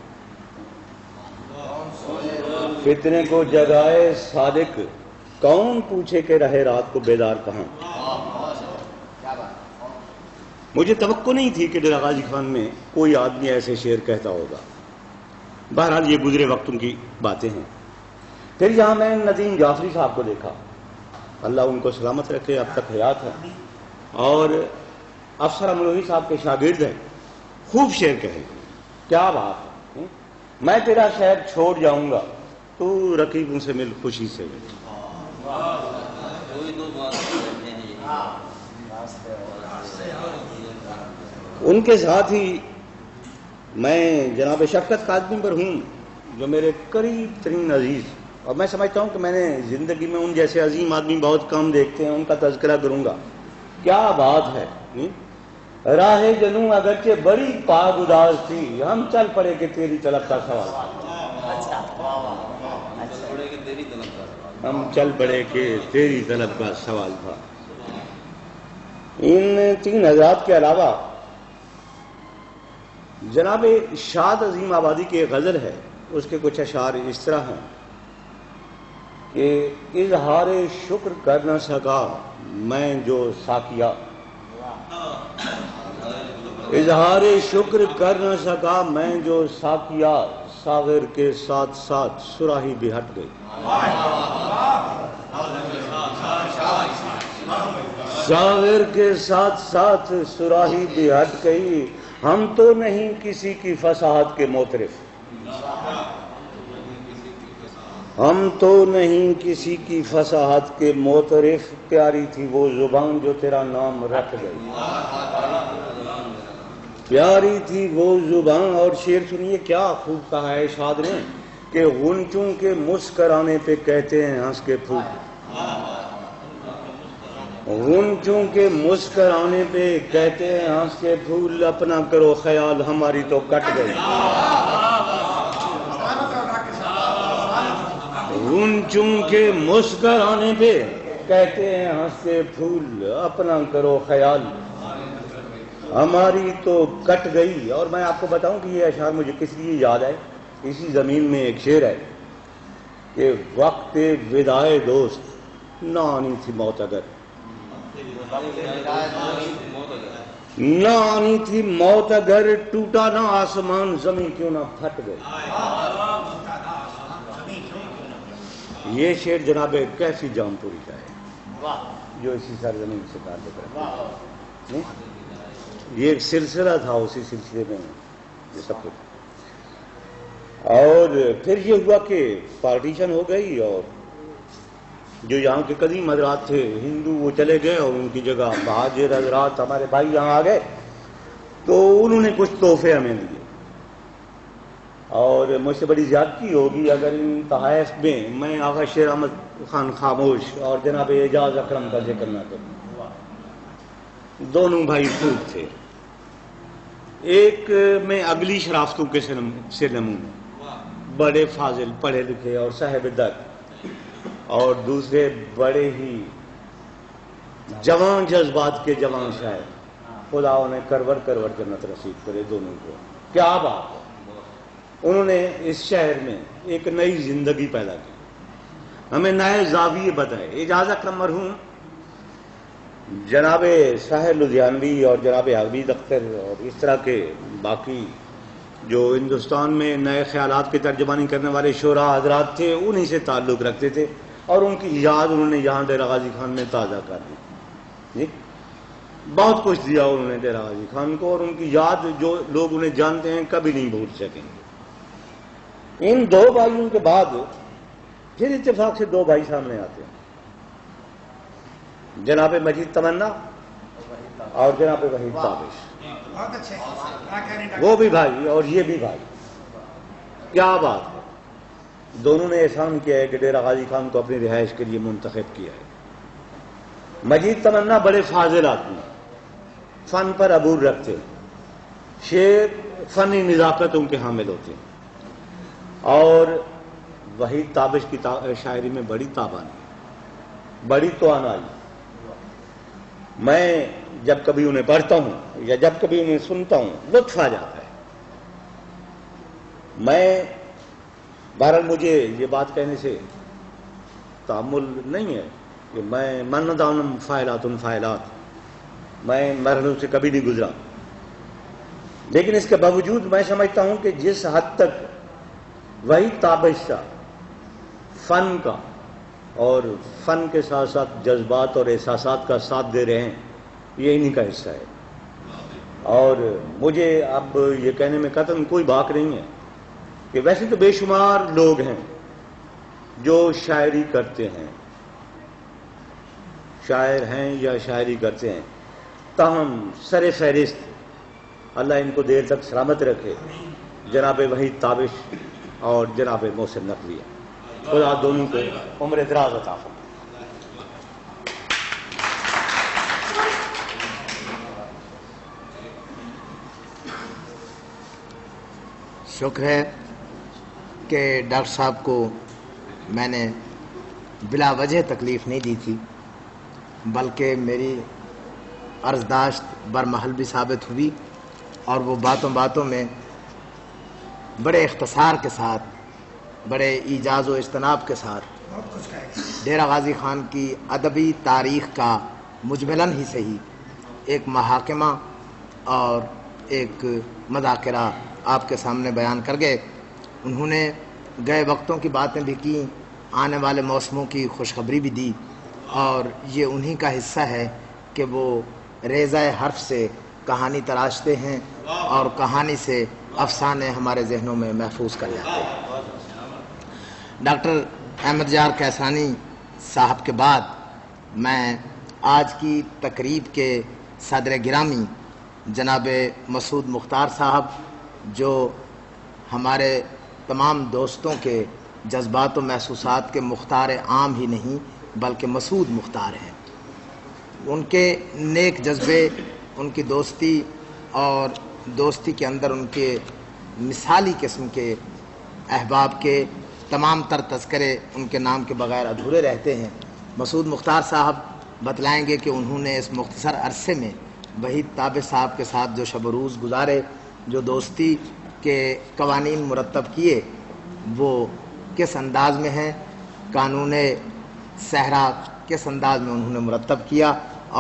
F: فتنے کو جگائے صادق، کون پوچھے کہ رہے رات کو بیدار کہاں۔ مجھے توقع نہیں تھی کہ ڈیرہ غازی خان میں کوئی آدمی ایسے شعر کہتا ہوگا۔ بہرحال یہ گزرے وقتوں کی باتیں ہیں۔ پھر یہاں میں ندیم جعفری صاحب کو دیکھا، اللہ ان کو سلامت رکھے، اب تک حیات ہے، اور افسر امروہی صاحب کے شاگرد ہیں، خوب شعر کہے۔ کیا بات ہے، میں تیرا شہر چھوڑ جاؤں گا تو رقیبوں سے مل خوشی سے مل۔ ان کے ساتھ ہی میں جناب شفقت قادمی پر ہوں جو میرے قریب ترین عزیز، اور میں سمجھتا ہوں کہ میں نے زندگی میں ان جیسے عظیم آدمی بہت کم دیکھتے ہیں، ان کا تذکرہ کروں گا۔ کیا بات ہے، راہ جنوں اگرچہ بڑی پاگ اداس تھی، ہم چل پڑے کہ تیری طلب کا سوال۔ ہم چل پڑے کہ تیری طلب کا سوال تھا. ان 3 حضرات کے علاوہ جناب شاد عظیم آبادی کی ایک غزل ہے، اس کے کچھ اشعار اس طرح ہیں کہ اظہار شکر کر نہ سکا میں جو ساقیا، اظہار شکر کر نہ سکا میں جو ساقیا، ساغر کے ساتھ ساتھ سراہی بھی ہٹ گئی. ساغر کے ساتھ ساتھ سراہی بھی ہٹ گئی، ہم تو نہیں کسی کی فصاحت کے معترف، ہم تو نہیں کسی کی فصاحت کے معترف، پیاری تھی وہ زبان جو تیرا نام رکھ گئی، پیاری تھی وہ زبان. اور شعر سنیے کیا خوب کہا ہے شاد نے کہ غنچوں کے مسکرانے پہ کہتے ہیں ہنس کے پھول، غنچوں کے مسکرانے پہ کہتے ہیں ہنس کے پھول، اپنا کرو خیال ہماری تو کٹ گئی. غنچوں کے مسکرانے پہ کہتے ہیں ہنس کے پھول، اپنا کرو خیال ہماری تو کٹ گئی. اور میں آپ کو بتاؤں کہ یہ اشعار مجھے کس لیے یاد ہے. اسی زمین میں ایک شعر ہے کہ وقت وداع دوست نہ آنی تھی موت اگر، نہ آنی تھی موت اگر، ٹوٹا نہ آسمان زمین کیوں نہ پھٹ گئی. یہ شعر جناب کیفی جام پوری کا ہے جو اسی سرزمین سے تعلق رکھتا ہے. یہ ایک سلسلہ تھا، اسی سلسلے میں یہ سب کچھ. اور پھر یہ ہوا کہ پارٹیشن ہو گئی اور جو یہاں کے قدیم حضرات تھے ہندو وہ چلے گئے اور ان کی جگہ مہاجر حضرات ہمارے بھائی یہاں آ گئے، تو انہوں نے کچھ تحفے ہمیں دیے. اور مجھ سے بڑی زیادتی ہوگی اگر ان تحائف میں میں آغا شیر احمد خان خاموش اور جناب اعجاز اکرم کا ذکر نہ کروں. دونوں بھائی خوب تھے، ایک میں اگلی شرافتوں کے سے نمونہ، بڑے فاضل پڑھے لکھے اور صاحب درد، اور دوسرے بڑے ہی جوان جذبات کے جوان شاعر. خدا انہیں کرور کرور جنت نصیب کرے دونوں کو. کیا بات ہے، انہوں نے اس شہر میں ایک نئی زندگی پیدا کی، ہمیں نئے زاویے بتائے. اعجاز اکرم مرحوم، جناب ساحر لدھیانوی اور جناب حمید اختر اور اس طرح کے باقی جو ہندوستان میں نئے خیالات کی ترجمانی کرنے والے شعراء حضرات تھے انہی سے تعلق رکھتے تھے، اور ان کی یاد انہوں نے یہاں ڈیرہ غازی خان میں تازہ کر دی. جی بہت کچھ دیا انہوں نے ڈیرہ غازی خان کو، اور ان کی یاد جو لوگ انہیں جانتے ہیں کبھی نہیں بھول سکیں گے. ان 2 بھائیوں کے بعد پھر اتفاق سے 2 بھائی سامنے آتے ہیں، جناب مجید تمنا اور جناب وحید تابش. وہ بھی بھائی اور یہ بھی بھائی. کیا بات ہے، دونوں نے احسان کیا ہے کہ ڈیرہ غازی خان کو اپنی رہائش کے لیے منتخب کیا ہے. مجید تمنا بڑے فاضل آدمی، فن پر عبور رکھتے، شعر فنی نزاکت ان کے حامل ہوتے ہیں، اور وحید تابش کی شاعری میں بڑی تابانی، بڑی توانائی. میں جب کبھی انہیں پڑھتا ہوں یا جب کبھی انہیں سنتا ہوں لطف آ جاتا ہے. میں بہرحال مجھے یہ بات کہنے سے تحمل نہیں ہے کہ میں من دانم فاعلات میں مرحلوں سے کبھی نہیں گزرا، لیکن اس کے باوجود میں سمجھتا ہوں کہ جس حد تک وحید تابش کا فن کا اور فن کے ساتھ ساتھ جذبات اور احساسات کا ساتھ دے رہے ہیں، یہ انہی کا حصہ ہے. اور مجھے اب یہ کہنے میں قطعاً کوئی باک نہیں ہے کہ ویسے تو بے شمار لوگ ہیں جو شاعری کرتے ہیں، شاعر ہیں یا شاعری کرتے ہیں، تاہم سر فہرست اللہ ان کو دیر تک سلامت رکھے جناب وحید تابش اور جناب محسن نقوی. خدا دونوں کو عمر دراز عطا فرمائے.
A: شکر ہے کہ ڈاکٹر صاحب کو میں نے بلا وجہ تکلیف نہیں دی تھی، بلکہ میری عرضداشت برمحل بھی ثابت ہوئی، اور وہ باتوں باتوں میں بڑے اختصار کے ساتھ، بڑے ایجاز و اجتناب کے ساتھ ڈیرہ غازی خان کی ادبی تاریخ کا مجملاً ہی صحیح ایک محاکمہ اور ایک مذاکرہ آپ کے سامنے بیان کر گئے۔ انہوں نے گئے وقتوں کی باتیں بھی کی، آنے والے موسموں کی خوشخبری بھی دی، اور یہ انہی کا حصہ ہے کہ وہ ریزہ حرف سے کہانی تراشتے ہیں اور کہانی سے افسانے ہمارے ذہنوں میں محفوظ کر جاتے ہیں۔ ڈاکٹر احمد یار کیسانی صاحب کے بعد میں آج کی تقریب کے صدر گرامی جناب مسعود مختار صاحب، جو ہمارے تمام دوستوں کے جذبات و محسوسات کے مختار عام ہی نہیں بلکہ مسعود مختار ہیں، ان کے نیک جذبے، ان کی دوستی اور دوستی کے اندر ان کے مثالی قسم کے احباب کے تمام تر تذکرے ان کے نام کے بغیر ادھورے رہتے ہیں۔ مسعود مختار صاحب بتلائیں گے کہ انہوں نے اس مختصر عرصے میں وحید تابش صاحب کے ساتھ جو شب و روز گزارے، جو دوستی کے قوانین مرتب کیے، وہ کس انداز میں ہیں، قانون صحرا کس انداز میں انہوں نے مرتب کیا،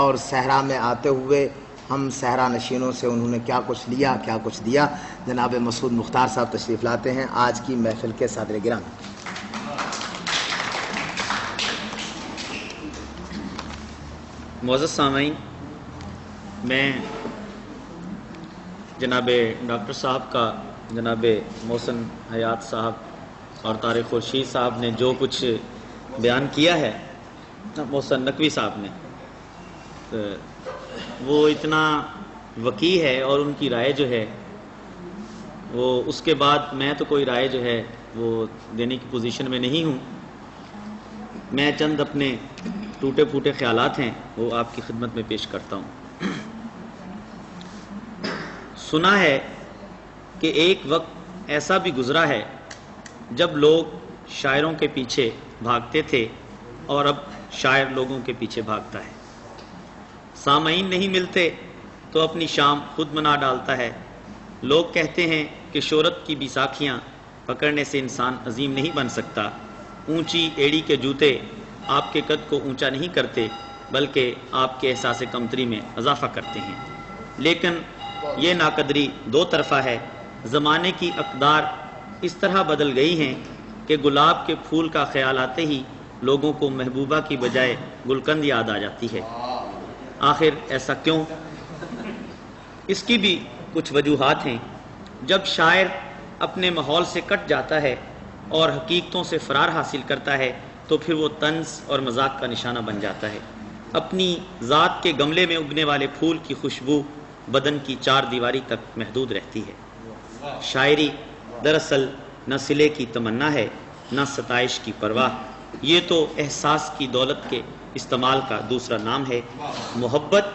A: اور صحرا میں آتے ہوئے ہم صحرا نشینوں سے انہوں نے کیا کچھ لیا، کیا کچھ دیا۔ جناب مسعود مختار صاحب تشریف لاتے ہیں آج کی محفل کے صدر گرامی۔
G: معزز سامعین، میں جناب ڈاکٹر صاحب کا، جناب محسن حیات صاحب اور طارق خورشید صاحب نے جو کچھ بیان کیا ہے، محسن نقوی صاحب نے، وہ اتنا وقیع ہے، اور ان کی رائے جو ہے وہ اس کے بعد میں تو کوئی رائے جو ہے وہ دینے کی پوزیشن میں نہیں ہوں۔ میں چند اپنے ٹوٹے پھوٹے خیالات ہیں وہ آپ کی خدمت میں پیش کرتا ہوں۔ سنا ہے کہ ایک وقت ایسا بھی گزرا ہے جب لوگ شاعروں کے پیچھے بھاگتے تھے، اور اب شاعر لوگوں کے پیچھے بھاگتا ہے۔ سامعین نہیں ملتے تو اپنی شام خود منا ڈالتا ہے۔ لوگ کہتے ہیں کہ شہرت کی بیساکھیاں پکڑنے سے انسان عظیم نہیں بن سکتا۔ اونچی ایڑی کے جوتے آپ کے قد کو اونچا نہیں کرتے، بلکہ آپ کے احساس کمتری میں اضافہ کرتے ہیں۔ لیکن یہ ناقدری دو طرفہ ہے۔ زمانے کی اقدار اس طرح بدل گئی ہیں کہ گلاب کے پھول کا خیال آتے ہی لوگوں کو محبوبہ کی بجائے گلقند یاد آ جاتی ہے۔ آخر ایسا کیوں؟ اس کی بھی کچھ وجوہات ہیں۔ جب شاعر اپنے ماحول سے کٹ جاتا ہے اور حقیقتوں سے فرار حاصل کرتا ہے تو پھر وہ طنز اور مذاق کا نشانہ بن جاتا ہے۔ اپنی ذات کے گملے میں اگنے والے پھول کی خوشبو بدن کی چار دیواری تک محدود رہتی ہے۔ شاعری دراصل نہ صلے کی تمنا ہے، نہ ستائش کی پرواہ، یہ تو احساس کی دولت کے استعمال کا دوسرا نام ہے۔ محبت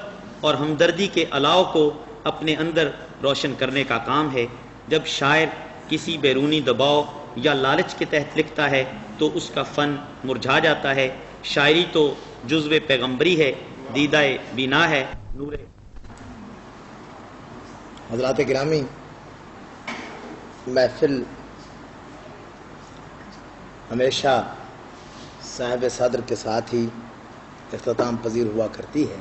G: اور ہمدردی کے الاؤ کو اپنے اندر روشن کرنے کا کام ہے۔ جب شاعر کسی بیرونی دباؤ یا لالچ کے تحت لکھتا ہے تو اس کا فن مرجھا جاتا ہے۔ شاعری تو جزو پیغمبری ہے، دیدہ بینا ہے، نور۔
A: حضرات گرامی، محفل ہمیشہ صاحب صدر کے ساتھ ہی اختتام پذیر ہوا کرتی ہے،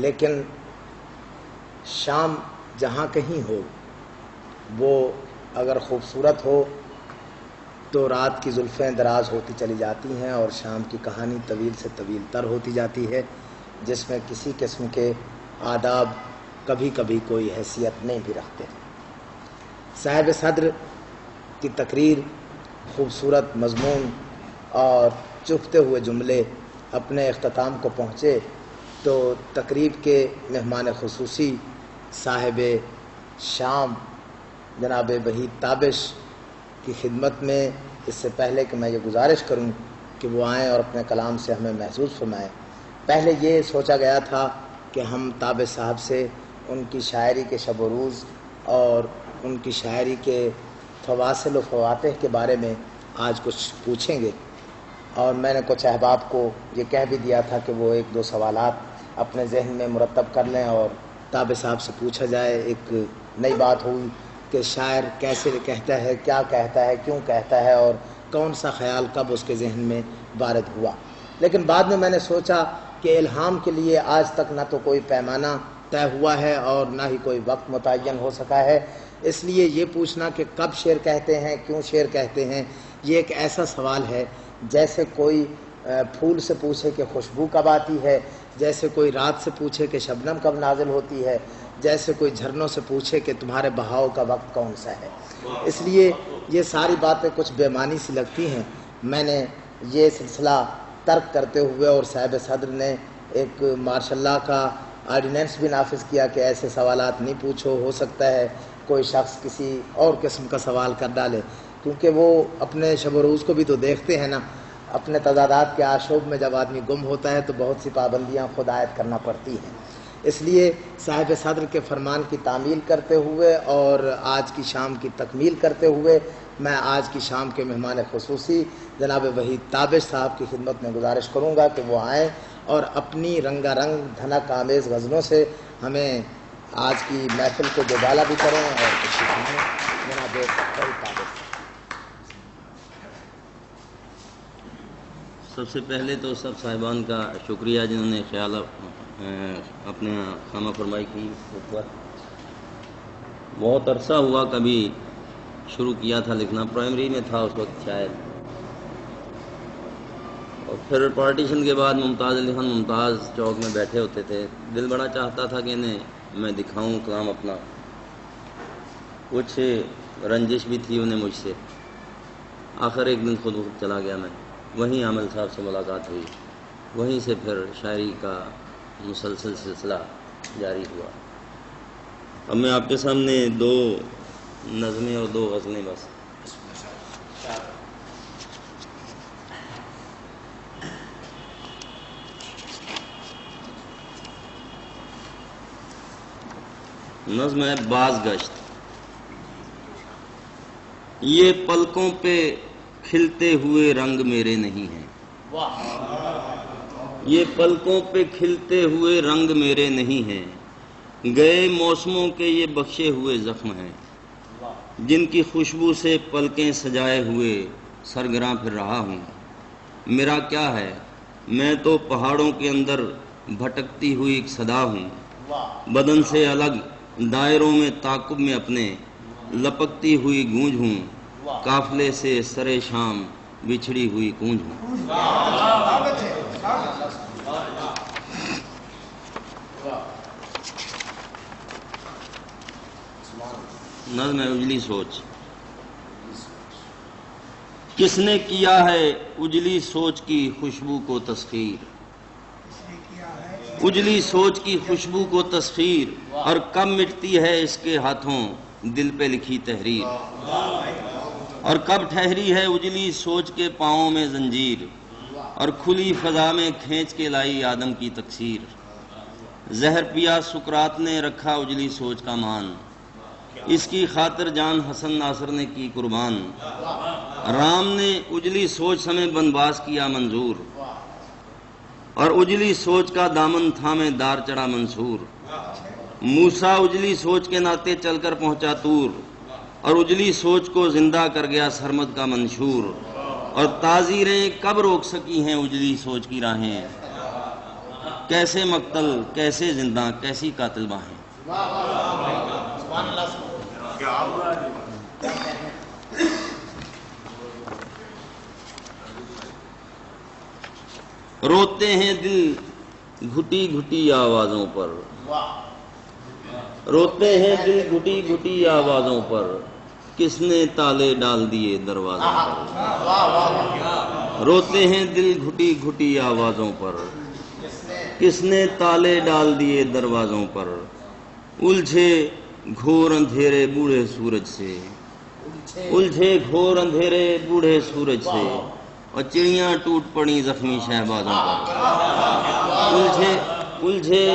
A: لیکن شام جہاں کہیں ہو، وہ اگر خوبصورت ہو تو رات کی زلفیں دراز ہوتی چلی جاتی ہیں اور شام کی کہانی طویل سے طویل تر ہوتی جاتی ہے، جس میں کسی قسم کے آداب کبھی کبھی کوئی حیثیت نہیں بھی رکھتے۔ صاحب صدر کی تقریر، خوبصورت مضمون اور چبھتے ہوئے جملے اپنے اختتام کو پہنچے تو تقریب کے مہمان خصوصی صاحب شام جناب وحید تابش کی خدمت میں اس سے پہلے کہ میں یہ گزارش کروں کہ وہ آئیں اور اپنے کلام سے ہمیں محظوظ فرمائیں، پہلے یہ سوچا گیا تھا کہ ہم تابش صاحب سے ان کی شاعری کے شب و روز اور ان کی شاعری کے فواصل و فواتح کے بارے میں آج کچھ پوچھیں گے، اور میں نے کچھ احباب کو یہ کہہ بھی دیا تھا کہ وہ 1-2 سوالات اپنے ذہن میں مرتب کر لیں اور تابع صاحب سے پوچھا جائے. ایک نئی بات ہوئی کہ شاعر کیسے کہتا ہے، کیا کہتا ہے، کیوں کہتا ہے، اور کون سا خیال کب اس کے ذہن میں وارد ہوا. لیکن بعد میں میں نے سوچا کہ الہام کے لیے آج تک نہ تو کوئی پیمانہ طے ہوا ہے اور نہ ہی کوئی وقت متعین ہو سکا ہے. اس لیے یہ پوچھنا کہ کب شعر کہتے ہیں، کیوں شعر کہتے ہیں، یہ ایک ایسا سوال ہے جیسے کوئی پھول سے پوچھے کہ خوشبو کب آتی ہے، جیسے کوئی رات سے پوچھے کہ شبنم کب نازل ہوتی ہے، جیسے کوئی جھرنوں سے پوچھے کہ تمہارے بہاؤ کا وقت کون سا ہے. اس لیے یہ ساری باتیں کچھ بے معنی سی لگتی ہیں. میں نے یہ سلسلہ ترک کرتے ہوئے اور صاحب صدر نے ایک ماشاء اللہ کا آرڈیننس بھی نافذ کیا کہ ایسے سوالات نہیں پوچھو، ہو سکتا ہے کوئی شخص کسی اور قسم کا سوال کر ڈالے، کیونکہ وہ اپنے شب و روز کو بھی تو دیکھتے ہیں نا. اپنے تضادات کے آشوب میں جب آدمی گم ہوتا ہے تو بہت سی پابندیاں خود عائد کرنا پڑتی ہیں. اس لیے صاحب صدر کے فرمان کی تعمیل کرتے ہوئے اور آج کی شام کی تکمیل کرتے ہوئے میں آج کی شام کے مہمان خصوصی جناب وحید تابش صاحب کی خدمت میں گزارش کروں گا کہ وہ آئیں اور اپنی رنگا رنگ دھنک آمیز غزلوں سے ہمیں آج کی محفل کو دوبالا بھی کریں اور جناب وحید تابش.
H: سب سے پہلے تو سب صاحبان کا شکریہ جنہوں نے خیال اپنے خامہ فرمائی کی. بہت عرصہ ہوا کبھی شروع کیا تھا لکھنا، پرائمری میں تھا اس وقت شاید، اور پھر پارٹیشن کے بعد ممتاز علی خان ممتاز چوک میں بیٹھے ہوتے تھے. دل بڑا چاہتا تھا کہ انہیں میں دکھاؤں کلام اپنا. کچھ رنجش بھی تھی انہیں مجھ سے. آخر ایک دن خود بخود چلا گیا. میں وہیں عامل صاحب سے ملاقات ہوئی، وہیں سے پھر شاعری کا مسلسل سلسلہ جاری ہوا. اب میں آپ کے سامنے 2 نظمیں اور 2 غزلیں بس. نظم ہے باز گشت. یہ پلکوں پہ کھلتے ہوئے رنگ میرے نہیں ہیں، یہ پلکوں پہ کھلتے ہوئے رنگ میرے نہیں ہیں، گئے موسموں کے یہ بخشے ہوئے زخم ہیں، جن کی خوشبو سے پلکیں سجائے ہوئے سرگراں پھر رہا ہوں. میرا کیا ہے، میں تو پہاڑوں کے اندر بھٹکتی ہوئی ایک صدا ہوں، بدن سے الگ دائروں میں تعاقب میں اپنے لپکتی ہوئی گونج ہوں، قافلے سے سرے شام بچھڑی ہوئی گونج ہوں. نظم ہے اجلی سوچ. کس نے کیا ہے اجلی سوچ کی خوشبو کو تسخیر، اجلی سوچ کی خوشبو کو تسخیر، اور کب مٹتی ہے اس کے ہاتھوں دل پہ لکھی تحریر، اور کب ٹھہری ہے اجلی سوچ کے پاؤں میں زنجیر، اور کھلی فضا میں کھینچ کے لائی آدم کی تکثیر. زہر پیا سقراط نے رکھا اجلی سوچ کا مان، اس کی خاطر جان حسن ناصر نے کی قربان. رام نے اجلی سوچ سمیں بنواس کیا منظور، اور اجلی سوچ کا دامن تھامے دار چڑھا منصور. موسیٰ اجلی سوچ کے ناطے چل کر پہنچا طور، اور اجلی سوچ کو زندہ کر گیا سرمد کا منشور. اور تعزیریں کب روک سکی ہیں اجلی سوچ کی راہیں، کیسے مقتل کیسے زندہ کیسی قاتل باہیں. روتے ہیں دل گھٹی گھٹی آوازوں پر، روتے ہیں دل گھٹی گھٹی آوازوں پر، کس نے تالے ڈال دیے دروازوں پر. روتے ہیں دل گھٹی گھٹی آوازوں پر، کس نے تالے ڈال دیے دروازوں پر. الجھے گھور اندھیرے بوڑھے سورج سے، الجھے گھور اندھیرے بوڑھے سورج سے، اور چڑیاں ٹوٹ پڑی زخمی شہبازوں پر. الجھے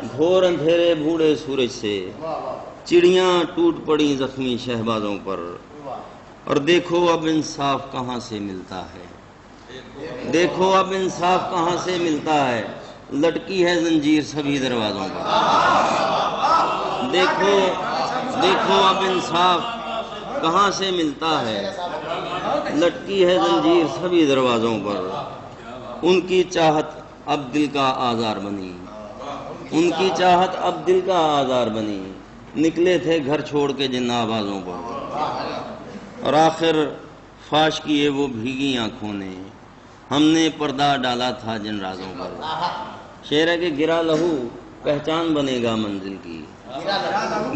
H: گھور اندھیرے بوڑھے سورج سے، چڑیاں ٹوٹ پڑی زخمی شہبازوں پر. اور دیکھو اب انصاف کہاں سے ملتا ہے، دیکھو اب انصاف کہاں سے ملتا ہے، لٹکی ہے زنجیر سبھی دروازوں پر۔ دیکھو اب انصاف کہاں سے ملتا ہے، لٹکی ہے زنجیر سبھی دروازوں پر۔ ان کی چاہت اب دل کا آزار بنی، ان کی چاہت اب دل کا آزار بنی، نکلے تھے گھر چھوڑ کے جن آوازوں پر، اور آخر فاش کیے وہ بھیگی آنکھوں نے، ہم نے پردہ ڈالا تھا جن رازوں پر۔ شعر ہے کہ گرا لہو پہچان بنے گا منزل کی،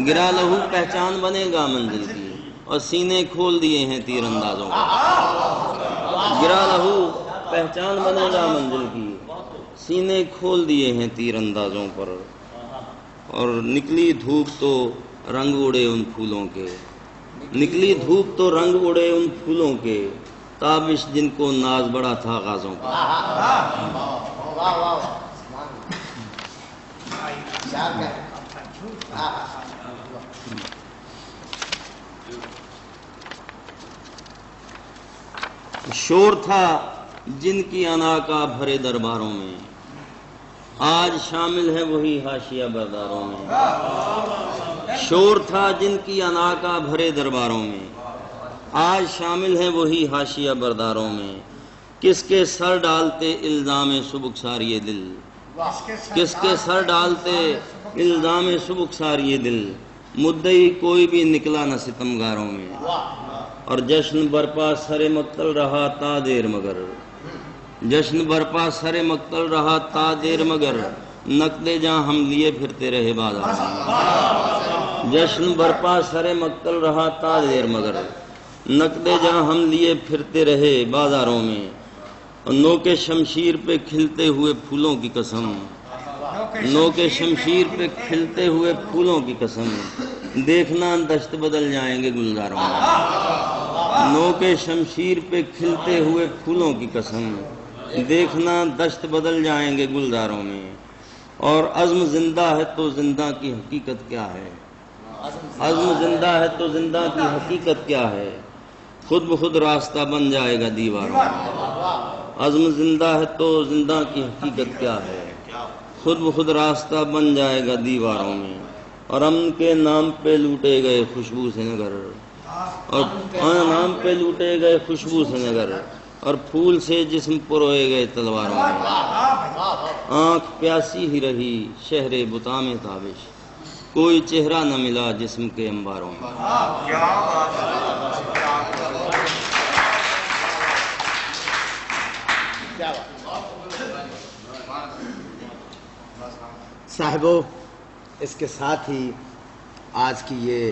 H: گرا لہو پہچان بنے گا منزل کی، اور سینے کھول دیے ہیں تیر اندازوں پر۔ گرا لہو پہچان بنے گا منزل کی، سینے کھول دیے ہیں تیر اندازوں پر، اور نکلی دھوپ تو رنگ اڑے ان پھولوں کے، نکلی دھوپ تو رنگ اڑے ان پھولوں کے، تابش جن کو ناز بڑا تھا غازوں پر۔ شور تھا جن کی انا کا بھرے درباروں میں، آج شامل ہے وہی حاشیہ برداروں میں۔ شور تھا جن کی انا کا بھرے درباروں میں، آج شامل ہے وہی حاشیہ برداروں میں۔ کس کے سر ڈالتے الزام سبکسار یہ دل، کس کے سر ڈالتے الزام سبکسار یہ دل، مدعی کوئی بھی نکلا نہ ستمگاروں میں، اور جشن برپا سر مقتل رہا تا دیر مگر، جشن برپا سر مقتل رہا تا دیر مگر، نقد جاں ہم لیے پھرتے رہے بازار میں۔ جشن برپا سر مقتل رہا تا دیر مگر، نقد جاں ہم لیے پھرتے رہے بازاروں میں، اور نو کے شمشیر پہ کھلتے ہوئے پھولوں کی قسم، نو کے شمشیر پہ کھلتے ہوئے پھولوں کی قسم، دیکھنا دشت بدل جائیں گے گلزاروں میں۔ نو کے شمشیر پہ کھلتے ہوئے پھولوں کی قسم، دیکھنا دشت بدل جائیں گے گلزاروں میں، اور عزم زندہ ہے تو زندہ کی حقیقت کیا ہے، عزم زندہ ہے تو زندہ کی حقیقت کیا ہے، خود بخود راستہ بن جائے گا دیواروں میں۔ عزم زندہ ہے تو زندہ کی حقیقت کیا ہے، خود بخود راستہ بن جائے گا دیواروں میں، اور امن کے نام پہ لوٹے گئے خوشبو سے نگر، اور نام پہ لوٹے گئے خوشبو سے نگر، اور پھول سے جسم پروئے گئے تلواروں میں۔ آنکھ پیاسی ہی رہی شہر بتا میں تابش، کوئی چہرہ نہ ملا جسم کے انباروں میں۔
A: صاحبو، اس کے ساتھ ہی آج کی یہ